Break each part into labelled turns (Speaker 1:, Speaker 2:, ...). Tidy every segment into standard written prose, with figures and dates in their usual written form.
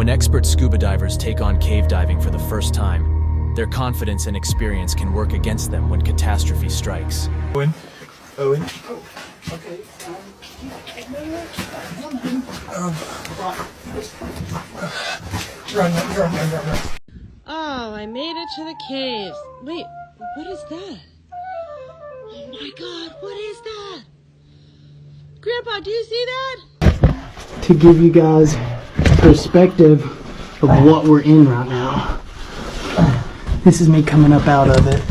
Speaker 1: When expert scuba divers take on cave diving for the first time, their confidence and experience can work against them when catastrophe strikes.
Speaker 2: Owen.
Speaker 3: Oh, okay. Run.
Speaker 4: Oh, I made it to the caves. Wait, what is that? Oh my god, what is that? Grandpa, do you see that?
Speaker 5: To give you guys perspective of what we're in right now. This is me coming up out of it.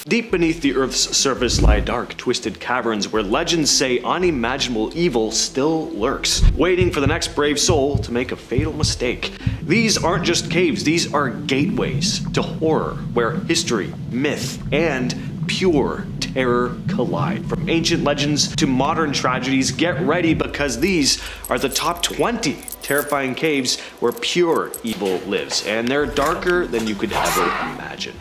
Speaker 6: Deep beneath the Earth's surface lie dark, twisted caverns where legends say unimaginable evil still lurks, waiting for the next brave soul to make a fatal mistake. These aren't just caves, these are gateways to horror, where history, myth, and pure terror collide. From ancient legends to modern tragedies, get ready because these are the top 20 terrifying caves where pure evil lives, and they're darker than you could ever imagine.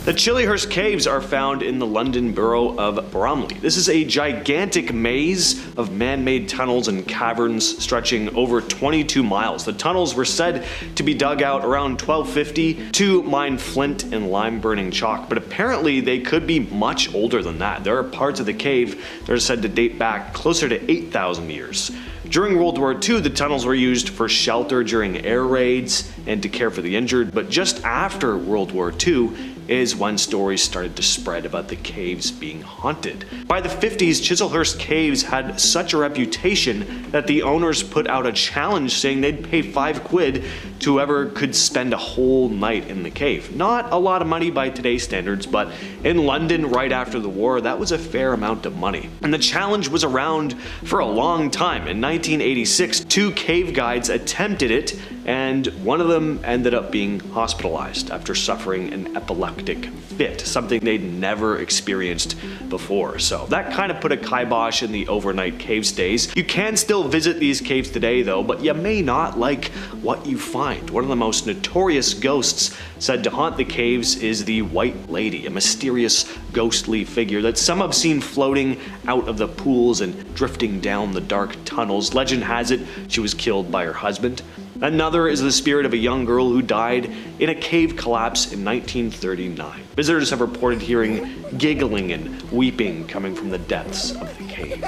Speaker 6: The Chislehurst Caves are found in the London borough of Bromley. This is a gigantic maze of man-made tunnels and caverns stretching over 22 miles. The tunnels were said to be dug out around 1250 to mine flint and lime-burning chalk, but apparently they could be much older than that. There are parts of the cave that are said to date back closer to 8,000 years. During World War II, the tunnels were used for shelter during air raids and to care for the injured, but just after World War II is when stories started to spread about the caves being haunted. By the 50s, Chislehurst Caves had such a reputation that the owners put out a challenge saying they'd pay £5 to whoever could spend a whole night in the cave. Not a lot of money by today's standards, but in London right after the war, that was a fair amount of money. And the challenge was around for a long time. In 1986, 2 cave guides attempted it, and one of them ended up being hospitalized after suffering an epileptic fit, something they'd never experienced before. So that kind of put a kibosh in the overnight cave stays. You can still visit these caves today though, but you may not like what you find. One of the most notorious ghosts said to haunt the caves is the White Lady, a mysterious ghostly figure that some have seen floating out of the pools and drifting down the dark tunnels. Legend has it she was killed by her husband. Another is the spirit of a young girl who died in a cave collapse in 1939. Visitors have reported hearing giggling and weeping coming from the depths of the cave.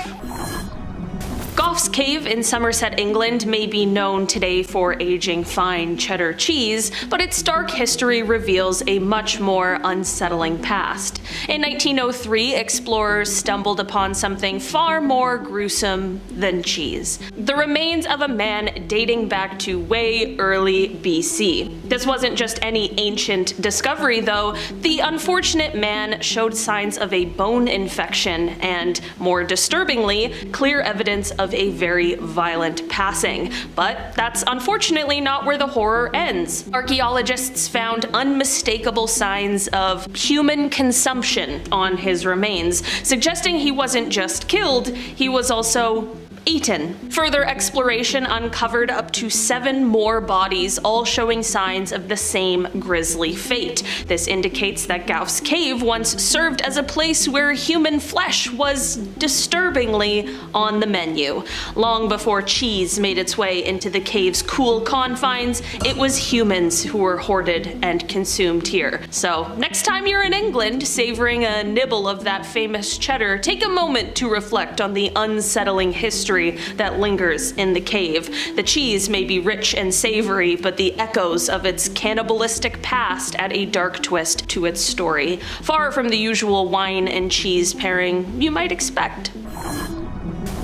Speaker 7: Gough's Cave in Somerset, England may be known today for aging fine cheddar cheese, but its dark history reveals a much more unsettling past. In 1903, explorers stumbled upon something far more gruesome than cheese. The remains of a man dating back to way early BC. This wasn't just any ancient discovery though. The unfortunate man showed signs of a bone infection and, more disturbingly, clear evidence of a very violent passing. But that's unfortunately not where the horror ends. Archaeologists found unmistakable signs of human consumption on his remains, suggesting he wasn't just killed, he was also eaten. Further exploration uncovered up to 7 more bodies, all showing signs of the same grisly fate. This indicates that Gough's Cave once served as a place where human flesh was disturbingly on the menu. Long before cheese made its way into the cave's cool confines, it was humans who were hoarded and consumed here. So next time you're in England savoring a nibble of that famous cheddar, take a moment to reflect on the unsettling history that lingers in the cave. The cheese may be rich and savory, but the echoes of its cannibalistic past add a dark twist to its story, far from the usual wine and cheese pairing you might expect.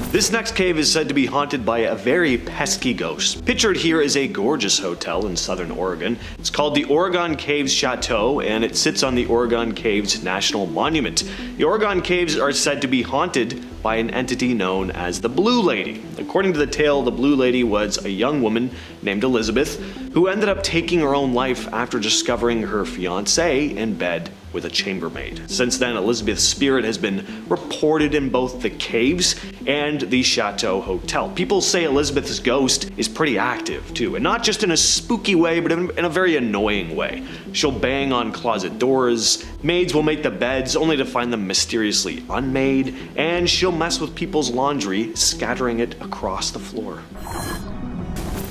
Speaker 6: This next cave is said to be haunted by a very pesky ghost. Pictured here is a gorgeous hotel in southern Oregon. It's called the Oregon Caves Chateau, and it sits on the Oregon Caves National Monument. The Oregon Caves are said to be haunted by an entity known as the Blue Lady. According to the tale, the Blue Lady was a young woman named Elizabeth who ended up taking her own life after discovering her fiancé in bed with with a chambermaid. Since then, Elizabeth's spirit has been reported in both the caves and the Chateau Hotel. People say Elizabeth's ghost is pretty active too, and not just in a spooky way, but in a very annoying way. She'll bang on closet doors, maids will make the beds only to find them mysteriously unmade, and she'll mess with people's laundry, scattering it across the floor.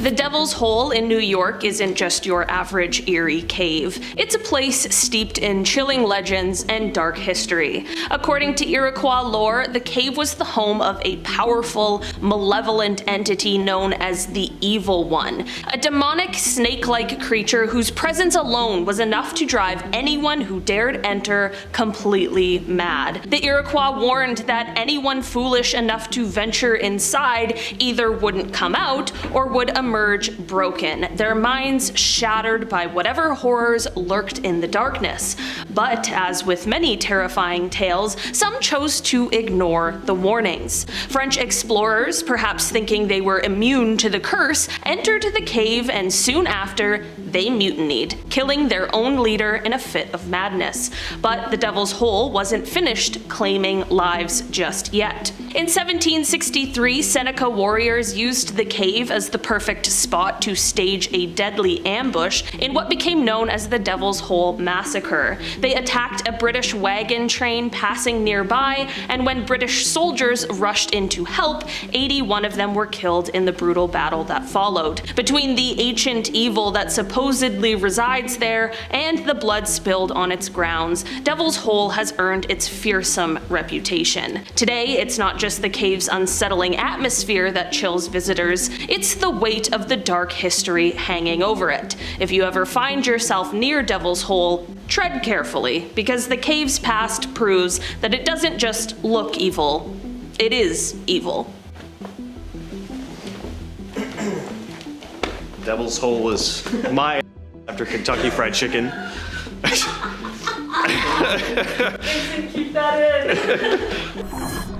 Speaker 7: The Devil's Hole in New York isn't just your average eerie cave. It's a place steeped in chilling legends and dark history. According to Iroquois lore, the cave was the home of a powerful, malevolent entity known as the Evil One, a demonic snake-like creature whose presence alone was enough to drive anyone who dared enter completely mad. The Iroquois warned that anyone foolish enough to venture inside either wouldn't come out or would emerge broken, their minds shattered by whatever horrors lurked in the darkness. But as with many terrifying tales, some chose to ignore the warnings. French explorers, perhaps thinking they were immune to the curse, entered the cave, and soon after, they mutinied, killing their own leader in a fit of madness. But the Devil's Hole wasn't finished claiming lives just yet. In 1763, Seneca warriors used the cave as the perfect spot to stage a deadly ambush in what became known as the Devil's Hole Massacre. They attacked a British wagon train passing nearby, and when British soldiers rushed in to help, 81 of them were killed in the brutal battle that followed. Between the ancient evil that supposedly resides there and the blood spilled on its grounds, Devil's Hole has earned its fearsome reputation. Today, it's not just the cave's unsettling atmosphere that chills visitors, it's the weight of the dark history hanging over it. If you ever find yourself near Devil's Hole, tread carefully, because the cave's past proves that it doesn't just look evil, it is evil.
Speaker 6: Devil's Hole is my after Kentucky Fried Chicken.
Speaker 7: Keep that in.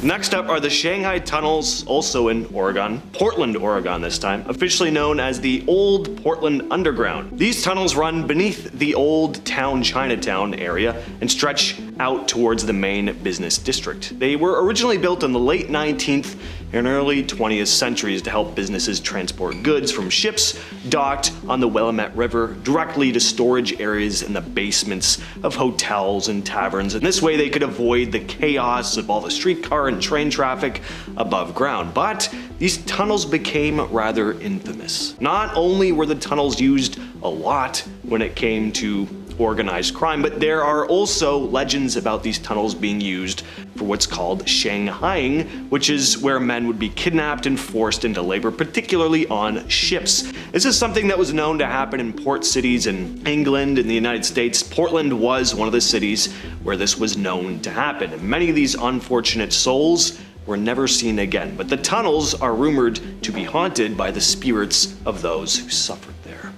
Speaker 6: Next up are the Shanghai tunnels, also in Oregon, Portland, Oregon this time, officially known as the Old Portland Underground. These tunnels run beneath the Old Town Chinatown area and stretch out towards the main business district. They were originally built in the late 19th and early 20th centuries to help businesses transport goods from ships docked on the Willamette River directly to storage areas in the basements of hotels and taverns, and this way they could avoid the chaos of all the streetcar and train traffic above ground. But these tunnels became rather infamous. Not only were the tunnels used a lot when it came to organized crime, but there are also legends about these tunnels being used for what's called shanghaiing, which is where men would be kidnapped and forced into labor, particularly on ships. This is something that was known to happen in port cities in England and the United States. Portland was one of the cities where this was known to happen, and many of these unfortunate souls were never seen again. But the tunnels are rumored to be haunted by the spirits of those who suffered there.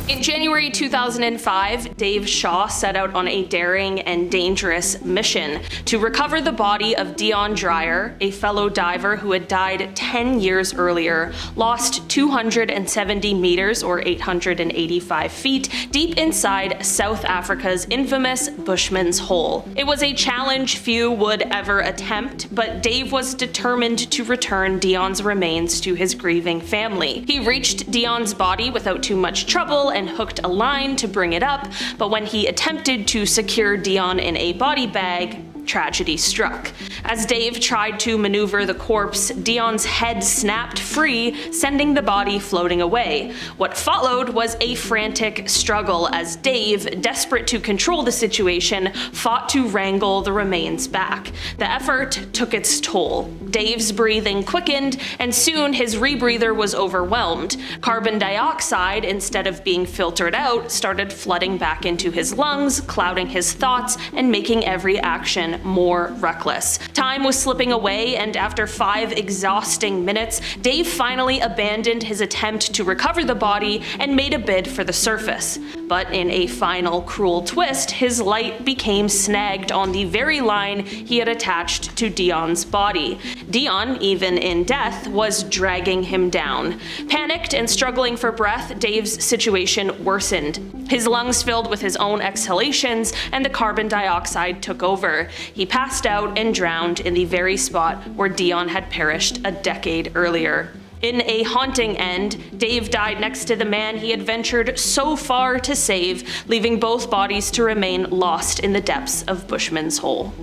Speaker 7: In January 2005, Dave Shaw set out on a daring and dangerous mission to recover the body of Dion Dreyer, a fellow diver who had died 10 years earlier, lost 270 meters or 885 feet deep inside South Africa's infamous Bushman's Hole. It was a challenge few would ever attempt, but Dave was determined to return Dion's remains to his grieving family. He reached Dion's body without too much trouble and hooked a line to bring it up, but when he attempted to secure Dion in a body bag, tragedy struck. As Dave tried to maneuver the corpse, Dion's head snapped free, sending the body floating away. What followed was a frantic struggle as Dave, desperate to control the situation, fought to wrangle the remains back. The effort took its toll. Dave's breathing quickened, and soon his rebreather was overwhelmed. Carbon dioxide, instead of being filtered out, started flooding back into his lungs, clouding his thoughts and making every action even more reckless. Time was slipping away, and after 5 exhausting minutes, Dave finally abandoned his attempt to recover the body and made a bid for the surface. But in a final cruel twist, his light became snagged on the very line he had attached to Dion's body. Dion, even in death, was dragging him down. Panicked and struggling for breath, Dave's situation worsened. His lungs filled with his own exhalations, and the carbon dioxide took over. He passed out and drowned in the very spot where Dion had perished a decade earlier. In a haunting end, Dave died next to the man he had ventured so far to save, leaving both bodies to remain lost in the depths of Bushman's Hole.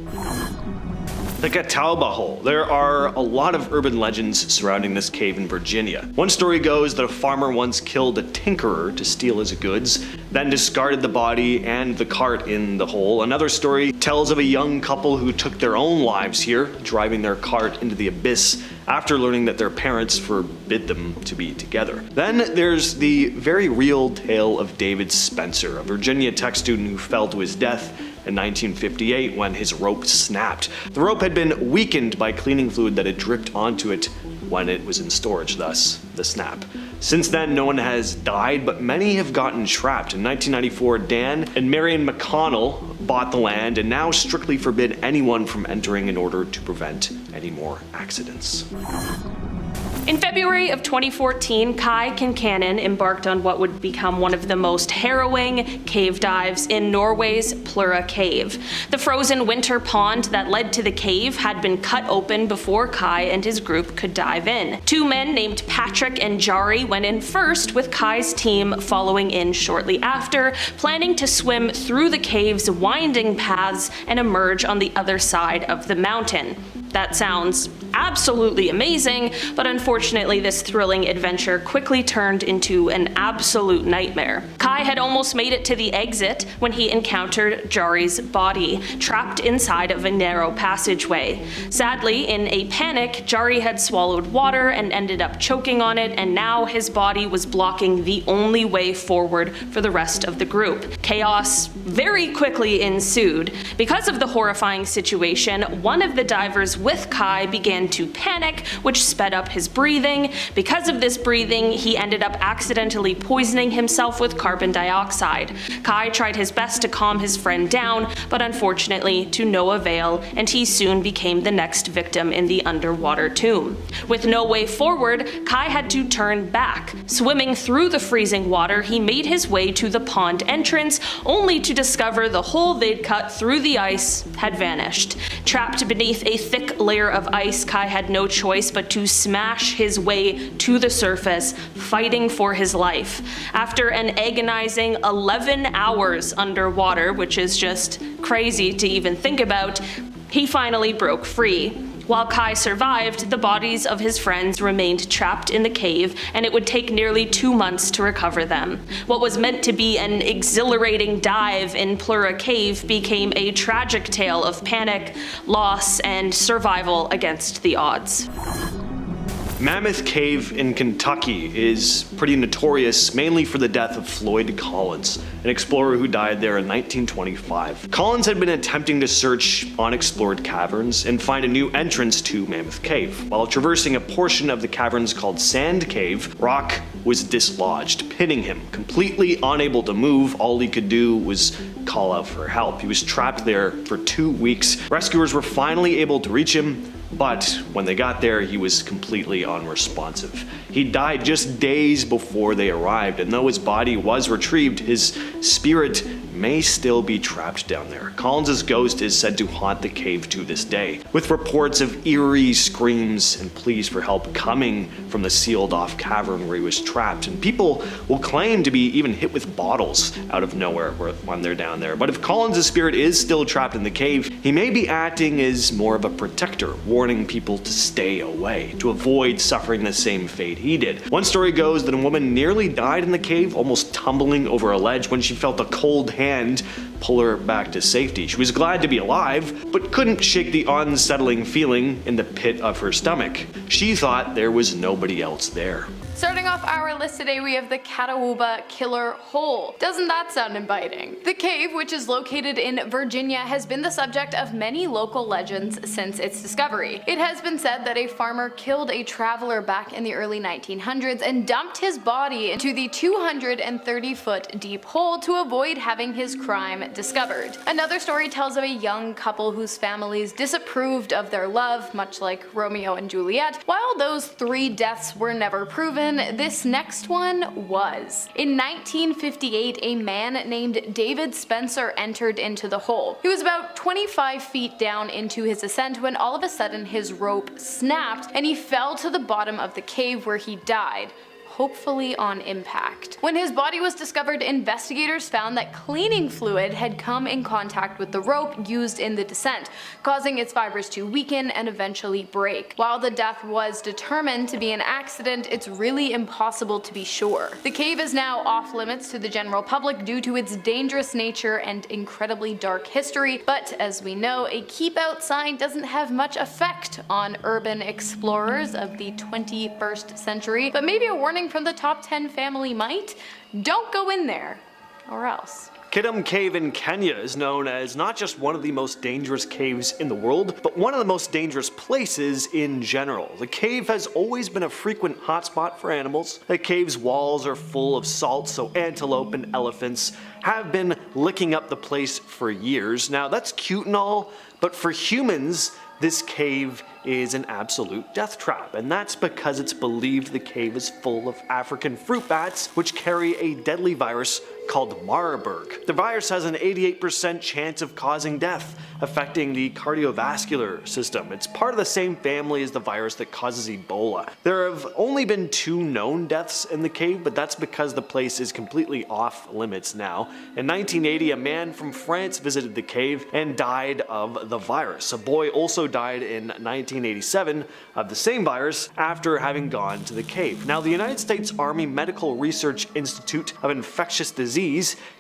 Speaker 6: The Katawba Hole. There are a lot of urban legends surrounding this cave in Virginia. One story goes that a farmer once killed a tinkerer to steal his goods, then discarded the body and the cart in the hole. Another story tells of a young couple who took their own lives here, driving their cart into the abyss after learning that their parents forbid them to be together. Then there's the very real tale of David Spencer, a Virginia Tech student who fell to his death in 1958 when his rope snapped. The rope had been weakened by cleaning fluid that had dripped onto it when it was in storage, thus the snap. Since then, no one has died, but many have gotten trapped. In 1994, Dan and Marion McConnell bought the land and now strictly forbid anyone from entering in order to prevent any more accidents.
Speaker 7: In February of 2014, Kai Kincannon embarked on what would become one of the most harrowing cave dives in Norway's Plura cave. The frozen winter pond that led to the cave had been cut open before Kai and his group could dive in. 2 men named Patrick and Jari went in first, with Kai's team following in shortly after, planning to swim through the cave's winding paths and emerge on the other side of the mountain. That sounds absolutely amazing, but unfortunately this thrilling adventure quickly turned into an absolute nightmare. Kai had almost made it to the exit when he encountered Jari's body, trapped inside of a narrow passageway. Sadly, in a panic, Jari had swallowed water and ended up choking on it, and now his body was blocking the only way forward for the rest of the group. Chaos very quickly ensued. Because of the horrifying situation, one of the divers with Kai began to panic, which sped up his breathing. Because of this breathing, he ended up accidentally poisoning himself with carbon dioxide. Kai tried his best to calm his friend down, but unfortunately to no avail, and he soon became the next victim in the underwater tomb. With no way forward, Kai had to turn back. Swimming through the freezing water, he made his way to the pond entrance, only to discover the hole they'd cut through the ice had vanished. Trapped beneath a thick layer of ice, Kai had no choice but to smash his way to the surface, fighting for his life. After an agonizing 11 hours underwater, which is just crazy to even think about, he finally broke free. While Kai survived, the bodies of his friends remained trapped in the cave, and it would take nearly 2 months to recover them. What was meant to be an exhilarating dive in Plura Cave became a tragic tale of panic, loss, and survival against the odds.
Speaker 6: Mammoth Cave in Kentucky is pretty notorious, mainly for the death of Floyd Collins, an explorer who died there in 1925. Collins had been attempting to search unexplored caverns and find a new entrance to Mammoth Cave. While traversing a portion of the caverns called Sand Cave, rock was dislodged, pinning him. Completely unable to move, all he could do was call out for help. He was trapped there for 2 weeks. Rescuers were finally able to reach him, but when they got there, he was completely unresponsive. He died just days before they arrived, and though his body was retrieved, his spirit may still be trapped down there. Collins's ghost is said to haunt the cave to this day, with reports of eerie screams and pleas for help coming from the sealed-off cavern where he was trapped, and people will claim to be even hit with bottles out of nowhere when they're down there. But if Collins's spirit is still trapped in the cave, he may be acting as more of a protector, warning people to stay away, to avoid suffering the same fate he did. One story goes that a woman nearly died in the cave, almost tumbling over a ledge when she felt a cold hand pull her back to safety. She was glad to be alive, but couldn't shake the unsettling feeling in the pit of her stomach. She thought there was nobody else there.
Speaker 2: Starting off our list today, we have the Katawba Killer Hole. Doesn't that sound inviting? The cave, which is located in Virginia, has been the subject of many local legends since its discovery. It has been said that a farmer killed a traveler back in the early 1900s and dumped his body into the 230-foot deep hole to avoid having his crime discovered. Another story tells of a young couple whose families disapproved of their love, much like Romeo and Juliet. While those 3 deaths were never proven, this next one was. In 1958, a man named David Spencer entered into the hole. He was about 25 feet down into his ascent when all of a sudden his rope snapped and he fell to the bottom of the cave where he died, hopefully on impact. When his body was discovered, investigators found that cleaning fluid had come in contact with the rope used in the descent, causing its fibers to weaken and eventually break. While the death was determined to be an accident, it's really impossible to be sure. The cave is now off limits to the general public due to its dangerous nature and incredibly dark history, but as we know, a keep out sign doesn't have much effect on urban explorers of the 21st century, but maybe a warning from the top 10 family might. Don't go in there, or else.
Speaker 6: Kitum Cave in Kenya is known as not just one of the most dangerous caves in the world, but one of the most dangerous places in general. The cave has always been a frequent hotspot for animals. The cave's walls are full of salt, so antelope and elephants have been licking up the place for years. Now that's cute and all, but for humans, this cave is an absolute death trap, and that's because it's believed the cave is full of African fruit bats, which carry a deadly virus called Marburg. The virus has an 88% chance of causing death, affecting the cardiovascular system. It's part of the same family as the virus that causes Ebola. There have only been 2 known deaths in the cave, but that's because the place is completely off limits now. In 1980, a man from France visited the cave and died of the virus. A boy also died in 1987 of the same virus after having gone to the cave. Now, the United States Army Medical Research Institute of Infectious Disease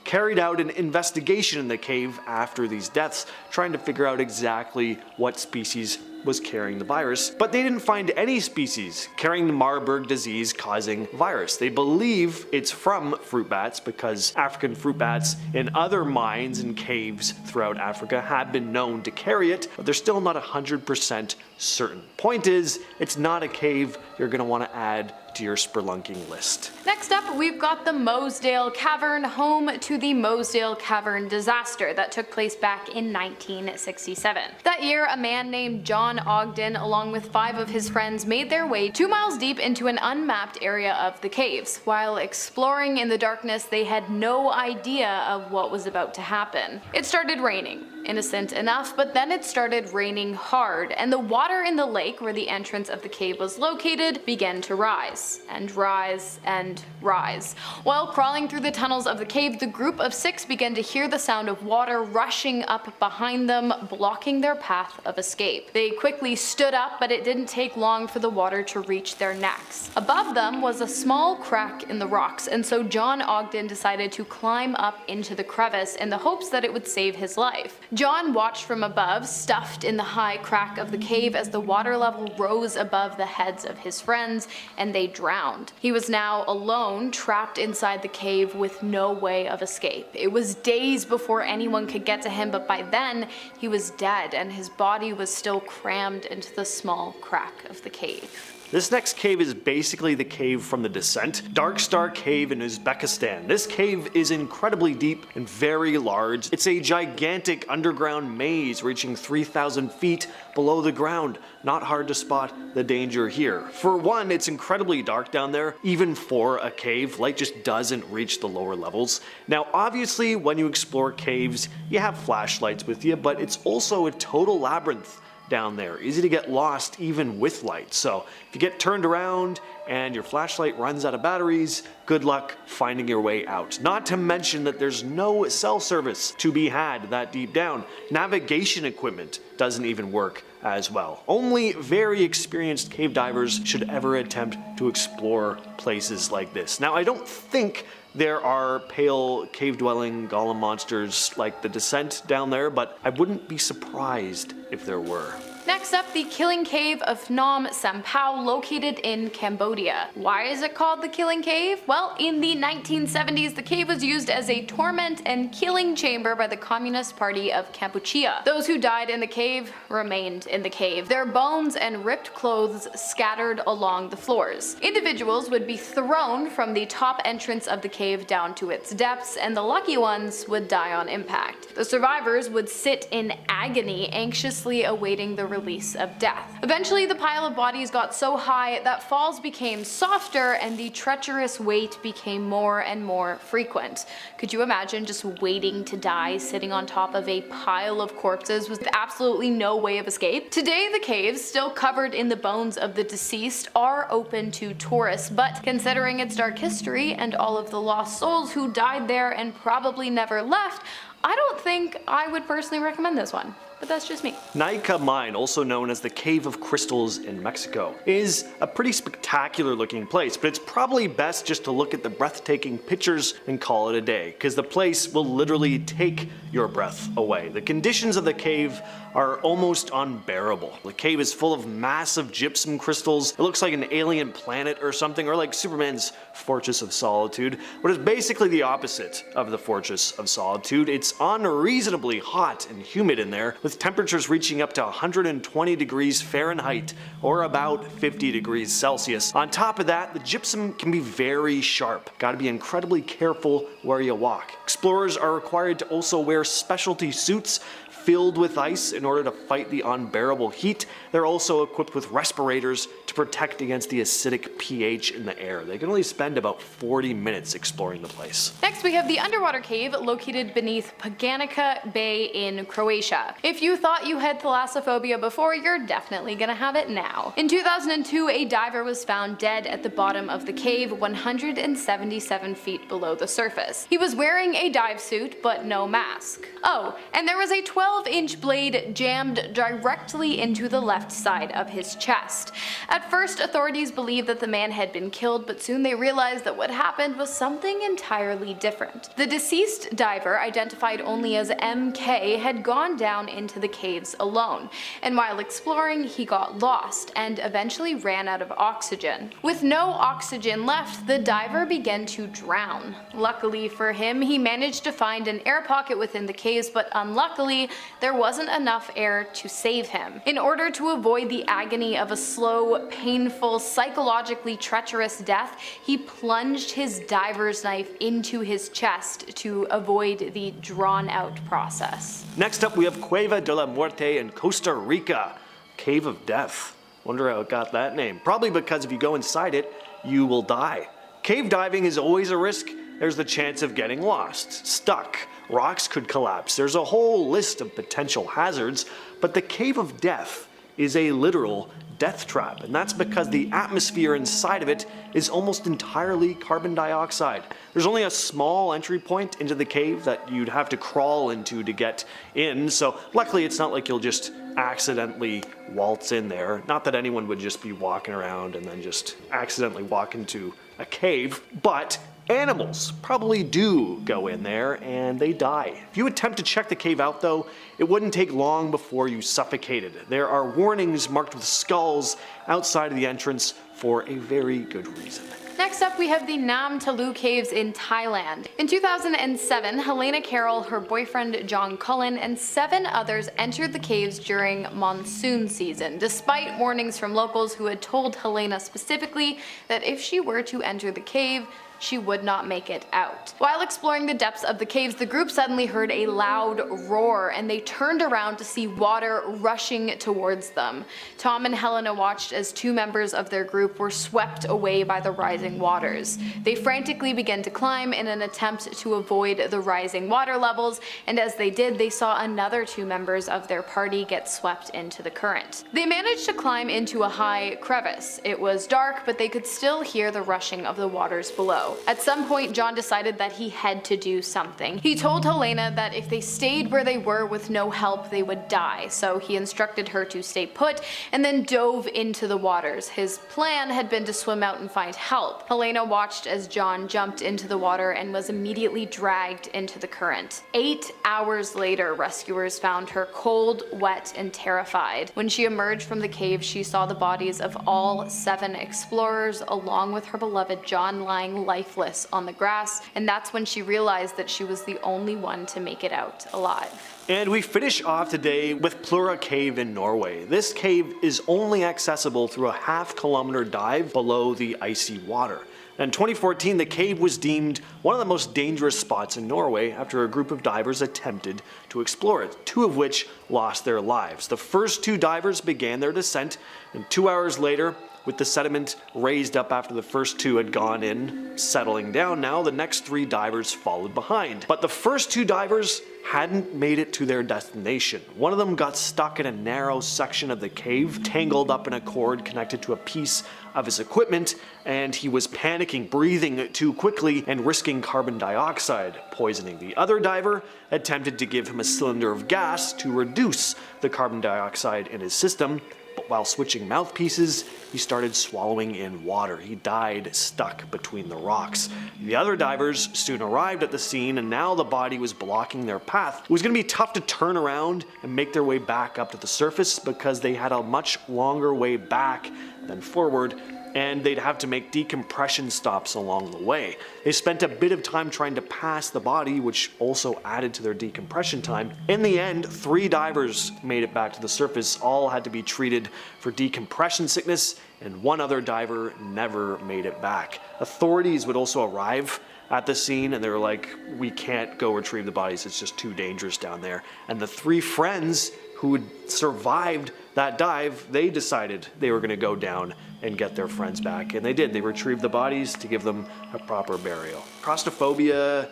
Speaker 6: carried out an investigation in the cave after these deaths, trying to figure out exactly what species was carrying the virus, but they didn't find any species carrying the Marburg disease causing virus. They believe it's from fruit bats because African fruit bats in other mines and caves throughout Africa have been known to carry it, but they're still not 100% certain. Point is, it's not a cave you're going to want to add to your spelunking list.
Speaker 2: Next up, we've got the Mosdale Cavern, home to the Mosdale Cavern disaster that took place back in 1967. That year, a man named John Ogden, along with 5 of his friends, made their way 2 miles deep into an unmapped area of the caves. While exploring in the darkness, they had no idea of what was about to happen. It started raining. Innocent enough, but then it started raining hard, and the water in the lake where the entrance of the cave was located began to rise, and rise, and rise. While crawling through the tunnels of the cave, the group of 6 began to hear the sound of water rushing up behind them, blocking their path of escape. They quickly stood up, but it didn't take long for the water to reach their necks. Above them was a small crack in the rocks, and so John Ogden decided to climb up into the crevice in the hopes that it would save his life. John watched from above, stuffed in the high crack of the cave as the water level rose above the heads of his friends, and they drowned. He was now alone, trapped inside the cave with no way of escape. It was days before anyone could get to him, but by then, he was dead, and his body was still crammed into the small crack of the cave.
Speaker 6: This next cave is basically the cave from The Descent, Dark Star Cave in Uzbekistan. This cave is incredibly deep and very large. It's a gigantic underground maze reaching 3,000 feet below the ground. Not hard to spot the danger here. For one, it's incredibly dark down there, even for a cave. Light just doesn't reach the lower levels. Now, obviously, when you explore caves, you have flashlights with you, but it's also a total labyrinth down there. Easy to get lost even with light. So if you get turned around and your flashlight runs out of batteries, good luck finding your way out. Not to mention that there's no cell service to be had that deep down. Navigation equipment doesn't even work as well. Only very experienced cave divers should ever attempt to explore places like this. Now, I don't think there are pale cave-dwelling golem monsters like The Descent down there, but I wouldn't be surprised if there were.
Speaker 2: Next up, the Killing Cave of Phnom Sampao, located in Cambodia. Why is it called the Killing Cave? Well, in the 1970s, the cave was used as a torment and killing chamber by the Communist Party of Kampuchea. Those who died in the cave remained in the cave, their bones and ripped clothes scattered along the floors. Individuals would be thrown from the top entrance of the cave down to its depths, and the lucky ones would die on impact. The survivors would sit in agony, anxiously awaiting the release of death. Eventually, the pile of bodies got so high that falls became softer and the treacherous wait became more and more frequent. Could you imagine just waiting to die sitting on top of a pile of corpses with absolutely no way of escape? Today, the caves, still covered in the bones of the deceased, are open to tourists, but considering its dark history and all of the lost souls who died there and probably never left, I don't think I would personally recommend this one. But that's just me.
Speaker 6: Naica Mine, also known as the Cave of Crystals in Mexico, is a pretty spectacular looking place, but it's probably best just to look at the breathtaking pictures and call it a day, because the place will literally take your breath away. The conditions of the cave are almost unbearable. The cave is full of massive gypsum crystals. It looks like an alien planet or something, or like Superman's Fortress of Solitude, but it's basically the opposite of the Fortress of Solitude. It's unreasonably hot and humid in there, with temperatures reaching up to 120 degrees Fahrenheit or about 50 degrees Celsius. On top of that, the gypsum can be very sharp. Gotta be incredibly careful where you walk. Explorers are required to also wear specialty suits filled with ice in order to fight the unbearable heat. They're also equipped with respirators to protect against the acidic pH in the air. They can only spend about 40 minutes exploring the place.
Speaker 2: Next, we have the underwater cave located beneath Paganica Bay in Croatia. If you thought you had thalassophobia before, you're definitely gonna have it now. In 2002, a diver was found dead at the bottom of the cave, 177 feet below the surface. He was wearing a dive suit, but no mask. Oh, and there was a 12-inch blade jammed directly into the left side of his chest. At first, authorities believed that the man had been killed, but soon they realized that what happened was something entirely different. The deceased diver, identified only as MK, had gone down into the caves alone, and while exploring, he got lost and eventually ran out of oxygen. With no oxygen left, the diver began to drown. Luckily for him, he managed to find an air pocket within the caves, but unluckily, there wasn't enough air to save him. In order to avoid the agony of a slow, painful, psychologically treacherous death, he plunged his diver's knife into his chest to avoid the drawn-out process.
Speaker 6: Next up, we have Cueva de la Muerte in Costa Rica, Cave of Death. Wonder how it got that name. Probably because if you go inside it, you will die. Cave diving is always a risk. There's the chance of getting lost, stuck. Rocks could collapse. There's a whole list of potential hazards, but the Cave of Death is a literal death trap, and that's because the atmosphere inside of it is almost entirely carbon dioxide. There's only a small entry point into the cave that you'd have to crawl into to get in, so luckily it's not like you'll just accidentally waltz in there. Not that anyone would just be walking around and then just accidentally walk into a cave, but animals probably do go in there and they die. If you attempt to check the cave out though, it wouldn't take long before you suffocated. There are warnings marked with skulls outside of the entrance for a very good reason.
Speaker 2: Next up, we have the Nam Talu Caves in Thailand. In 2007, Helena Carroll, her boyfriend John Cullen, and 7 others entered the caves during monsoon season, despite warnings from locals who had told Helena specifically that if she were to enter the cave, she would not make it out. While exploring the depths of the caves, the group suddenly heard a loud roar and they turned around to see water rushing towards them. Tom and Helena watched as 2 members of their group were swept away by the rising waters. They frantically began to climb in an attempt to avoid the rising water levels, and as they did, they saw another 2 members of their party get swept into the current. They managed to climb into a high crevice. It was dark, but they could still hear the rushing of the waters below. though. At some point, John decided that he had to do something. He told Helena that if they stayed where they were with no help, they would die, so he instructed her to stay put and then dove into the waters. His plan had been to swim out and find help. Helena watched as John jumped into the water and was immediately dragged into the current. 8 hours later, rescuers found her cold, wet, and terrified. When she emerged from the cave, she saw the bodies of all 7 explorers along with her beloved John lying lifeless on the grass, and that's when she realized that she was the only one to make it out alive.
Speaker 6: And we finish off today with Plura Cave in Norway. This cave is only accessible through a half-kilometer dive below the icy water. In 2014, the cave was deemed one of the most dangerous spots in Norway after a group of divers attempted to explore it, 2 of which lost their lives. The first 2 divers began their descent, and 2 hours later, with the sediment raised up after the first 2 had gone in, settling down now, the next 3 divers followed behind. But the first 2 divers hadn't made it to their destination. One of them got stuck in a narrow section of the cave, tangled up in a cord connected to a piece of his equipment, and he was panicking, breathing too quickly, and risking carbon dioxide poisoning. The other diver attempted to give him a cylinder of gas to reduce the carbon dioxide in his system, but while switching mouthpieces, he started swallowing in water. He died stuck between the rocks. The other divers soon arrived at the scene, and now the body was blocking their path. It was going to be tough to turn around and make their way back up to the surface because they had a much longer way back than forward, and they'd have to make decompression stops along the way. They spent a bit of time trying to pass the body, which also added to their decompression time. In the end, 3 divers made it back to the surface. All had to be treated for decompression sickness, and 1 other diver never made it back. Authorities would also arrive at the scene, and they were like, we can't go retrieve the bodies, it's just too dangerous down there. And the 3 friends who had survived that dive, they decided they were going to go down and get their friends back. And they did. They retrieved the bodies to give them a proper burial. Claustrophobia,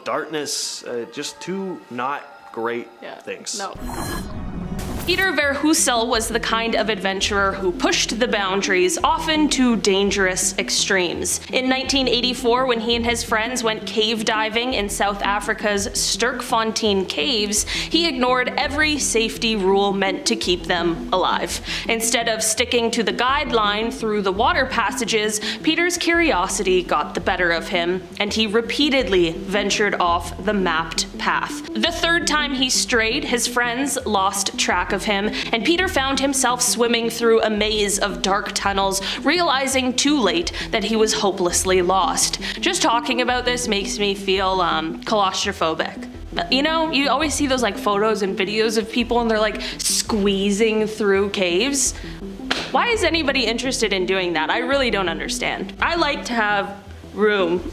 Speaker 6: darkness, just 2 not great things.
Speaker 2: No.
Speaker 7: Peter Verhussel was the kind of adventurer who pushed the boundaries, often to dangerous extremes. In 1984, when he and his friends went cave diving in South Africa's Sterkfontein caves, he ignored every safety rule meant to keep them alive. Instead of sticking to the guideline through the water passages, Peter's curiosity got the better of him, and he repeatedly ventured off the mapped path. The 3rd time he strayed, his friends lost track of him, and Peter found himself swimming through a maze of dark tunnels, realizing too late that he was hopelessly lost. Just talking about this makes me feel claustrophobic. You always see those photos and videos of people and they're squeezing through caves. Why is anybody interested in doing that? I really don't understand. I like to have room.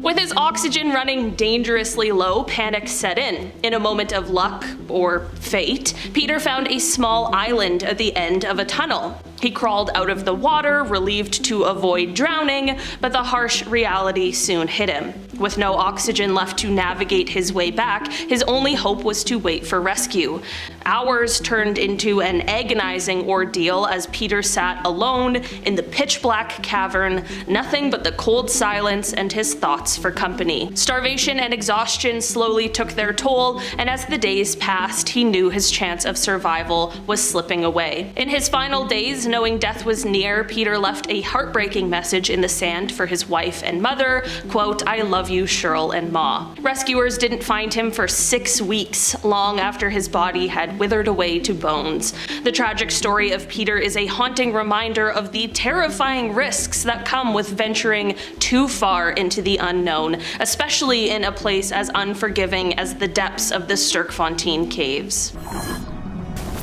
Speaker 7: With his oxygen running dangerously low, panic set in. In a moment of luck, or fate, Peter found a small island at the end of a tunnel. He crawled out of the water, relieved to avoid drowning, but the harsh reality soon hit him. With no oxygen left to navigate his way back, his only hope was to wait for rescue. Hours turned into an agonizing ordeal as Peter sat alone in the pitch-black cavern, nothing but the cold silence and his thoughts for company. Starvation and exhaustion slowly took their toll, and as the days passed, he knew his chance of survival was slipping away. In his final days, knowing death was near, Peter left a heartbreaking message in the sand for his wife and mother, quote, "I love you, Cheryl and Ma." Rescuers didn't find him for 6 weeks, long after his body had withered away to bones. The tragic story of Peter is a haunting reminder of the terrifying risks that come with venturing too far into the unknown, especially in a place as unforgiving as the depths of the Sterkfontein caves.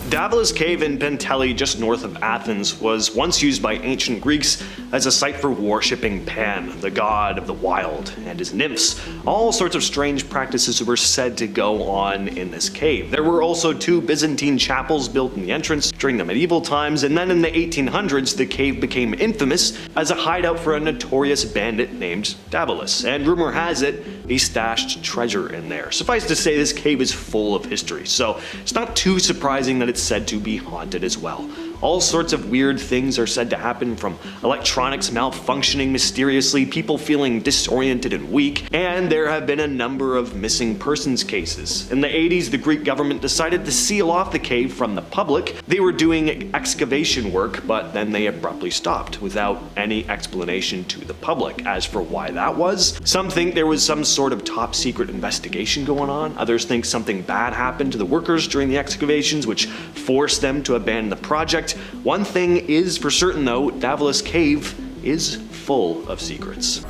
Speaker 6: Davila's Cave in Pentelli, just north of Athens, was once used by ancient Greeks as a site for worshipping Pan, the god of the wild, and his nymphs. All sorts of strange practices were said to go on in this cave. There were also 2 Byzantine chapels built in the entrance during the medieval times, and then in the 1800s, the cave became infamous as a hideout for a notorious bandit named Davilas, and rumor has it he stashed treasure in there. Suffice to say, this cave is full of history, so it's not too surprising that it's said to be haunted as well. All sorts of weird things are said to happen, from electronics malfunctioning mysteriously, people feeling disoriented and weak, and there have been a number of missing persons cases. In the 80s, the Greek government decided to seal off the cave from the public. They were doing excavation work, but then they abruptly stopped without any explanation to the public. As for why that was, some think there was some sort of top secret investigation going on. Others think something bad happened to the workers during the excavations, which forced them to abandon the project. One thing is for certain though, Davalos Cave is full of secrets.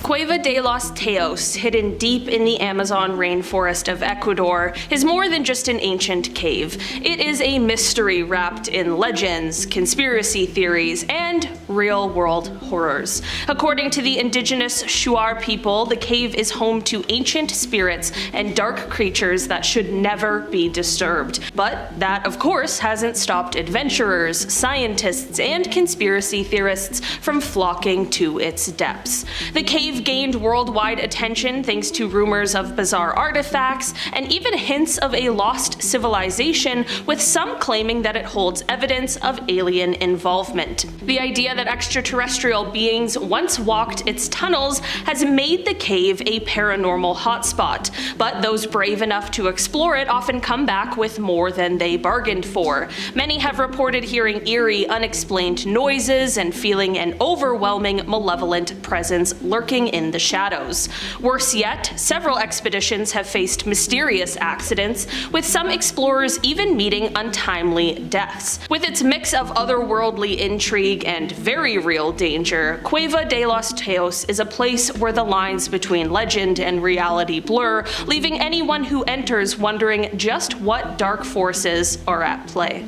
Speaker 7: Cueva de los Teos, hidden deep in the Amazon rainforest of Ecuador, is more than just an ancient cave. It is a mystery wrapped in legends, conspiracy theories, and real-world horrors. According to the indigenous Shuar people, the cave is home to ancient spirits and dark creatures that should never be disturbed. But that, of course, hasn't stopped adventurers, scientists, and conspiracy theorists from flocking to its depths. The cave gained worldwide attention thanks to rumors of bizarre artifacts and even hints of a lost civilization, with some claiming that it holds evidence of alien involvement. The idea that extraterrestrial beings once walked its tunnels has made the cave a paranormal hotspot, but those brave enough to explore it often come back with more than they bargained for. Many have reported hearing eerie, unexplained noises and feeling an overwhelming malevolent presence lurking in the shadows. Worse yet, several expeditions have faced mysterious accidents, with some explorers even meeting untimely deaths. With its mix of otherworldly intrigue and very real danger, Cueva de los Teos is a place where the lines between legend and reality blur, leaving anyone who enters wondering just what dark forces are at play.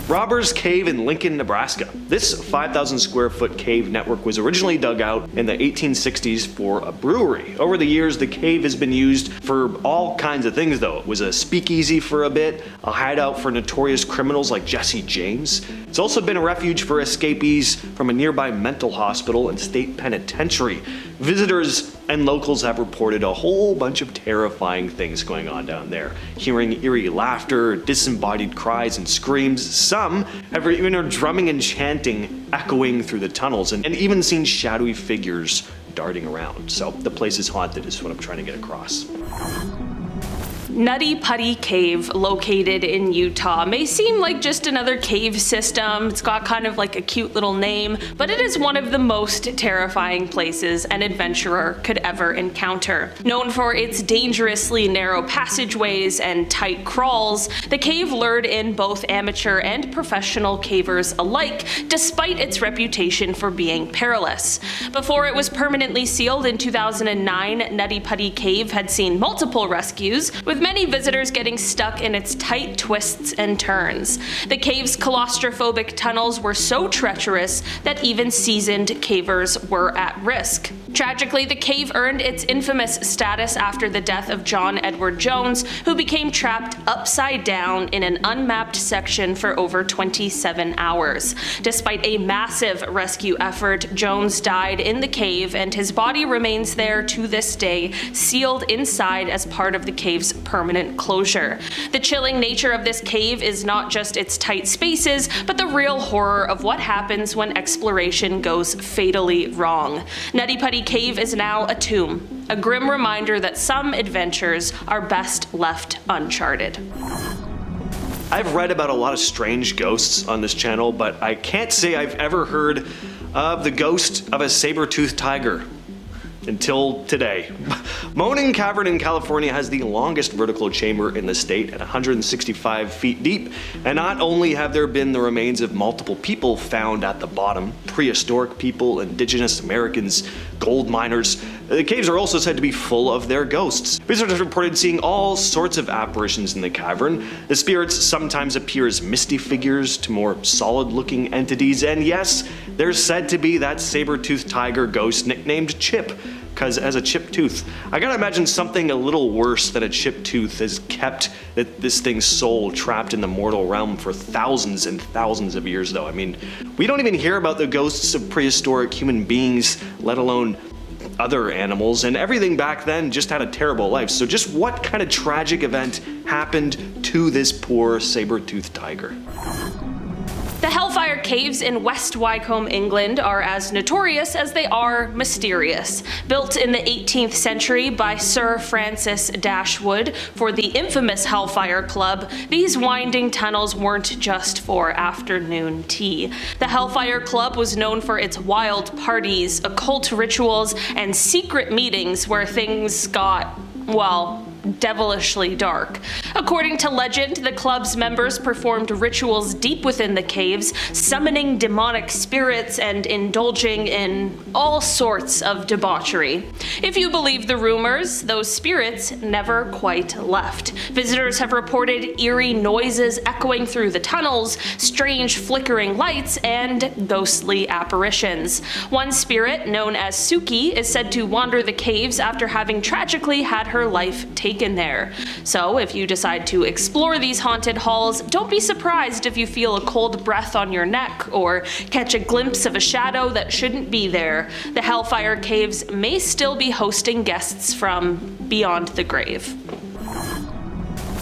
Speaker 6: Robbers Cave in Lincoln, Nebraska. This 5,000 square foot cave network was originally dug out in the 1860s for a brewery. Over the years, the cave has been used for all kinds of things though. It was a speakeasy for a bit, a hideout for notorious criminals like Jesse James. It's also been a refuge for escapees from a nearby mental hospital and state penitentiary. Visitors and locals have reported a whole bunch of terrifying things going on down there. Hearing eerie laughter, disembodied cries and screams. Some have even heard drumming and chanting echoing through the tunnels, and even seen shadowy figures darting around. So the place is haunted is what I'm trying to get across.
Speaker 7: Nutty Putty Cave, located in Utah, may seem like just another cave system. It's got kind of like a cute little name, but it is one of the most terrifying places an adventurer could ever encounter. Known for its dangerously narrow passageways and tight crawls, the cave lured in both amateur and professional cavers alike, despite its reputation for being perilous. Before it was permanently sealed in 2009, Nutty Putty Cave had seen multiple rescues, with many visitors getting stuck in its tight twists and turns. The cave's claustrophobic tunnels were so treacherous that even seasoned cavers were at risk. Tragically, the cave earned its infamous status after the death of John Edward Jones, who became trapped upside down in an unmapped section for over 27 hours. Despite a massive rescue effort, Jones died in the cave, and his body remains there to this day, sealed inside as part of the cave's permanent closure. The chilling nature of this cave is not just its tight spaces, but the real horror of what happens when exploration goes fatally wrong. Nutty Putty Cave is now a tomb, a grim reminder that some adventures are best left uncharted.
Speaker 6: I've read about a lot of strange ghosts on this channel, but I can't say I've ever heard of the ghost of a saber-toothed tiger. Until today. Moaning Cavern in California has the longest vertical chamber in the state at 165 feet deep, and not only have there been the remains of multiple people found at the bottom, prehistoric people, indigenous Americans, gold miners, the caves are also said to be full of their ghosts. Visitors reported seeing all sorts of apparitions in the cavern. The spirits sometimes appear as misty figures to more solid-looking entities, and yes, there's said to be that saber-toothed tiger ghost nicknamed Chip, because as a chipped tooth. I gotta imagine something a little worse than a chipped tooth has kept this thing's soul trapped in the mortal realm for thousands and thousands of years though. I mean, we don't even hear about the ghosts of prehistoric human beings, let alone other animals, and everything back then just had a terrible life. So just what kind of tragic event happened to this poor saber-toothed tiger?
Speaker 7: The Hellfire Caves in West Wycombe, England are as notorious as they are mysterious. Built in the 18th century by Sir Francis Dashwood for the infamous Hellfire Club, these winding tunnels weren't just for afternoon tea. The Hellfire Club was known for its wild parties, occult rituals, and secret meetings where things got, well, devilishly dark. According to legend, the club's members performed rituals deep within the caves, summoning demonic spirits and indulging in all sorts of debauchery. If you believe the rumors, those spirits never quite left. Visitors have reported eerie noises echoing through the tunnels, strange flickering lights, and ghostly apparitions. One spirit, known as Suki, is said to wander the caves after having tragically had her life taken there. So if you decide to explore these haunted halls, don't be surprised if you feel a cold breath on your neck or catch a glimpse of a shadow that shouldn't be there. The Hellfire Caves may still be hosting guests from beyond the grave.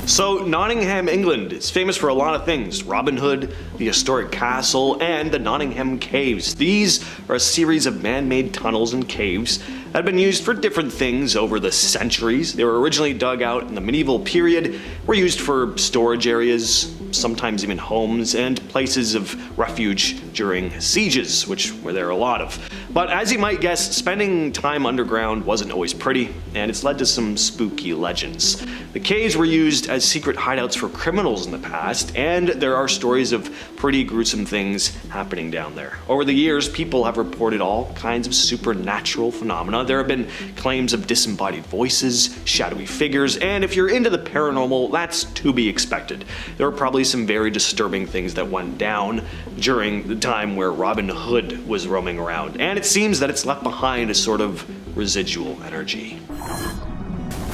Speaker 6: So Nottingham, England is famous for a lot of things: Robin Hood, the historic castle, and the Nottingham Caves. These are a series of man-made tunnels and caves that have been used for different things over the centuries. They were originally dug out in the medieval period, were used for storage areas, sometimes even homes, and places of refuge during sieges, which were there a lot of. But as you might guess, spending time underground wasn't always pretty, and it's led to some spooky legends. The caves were used as secret hideouts for criminals in the past, and there are stories of pretty gruesome things happening down there. Over the years, people have reported all kinds of supernatural phenomena. There have been claims of disembodied voices, shadowy figures, and if you're into the paranormal, that's to be expected. There were probably some very disturbing things that went down during the time where Robin Hood was roaming around, and it seems that it's left behind a sort of residual energy.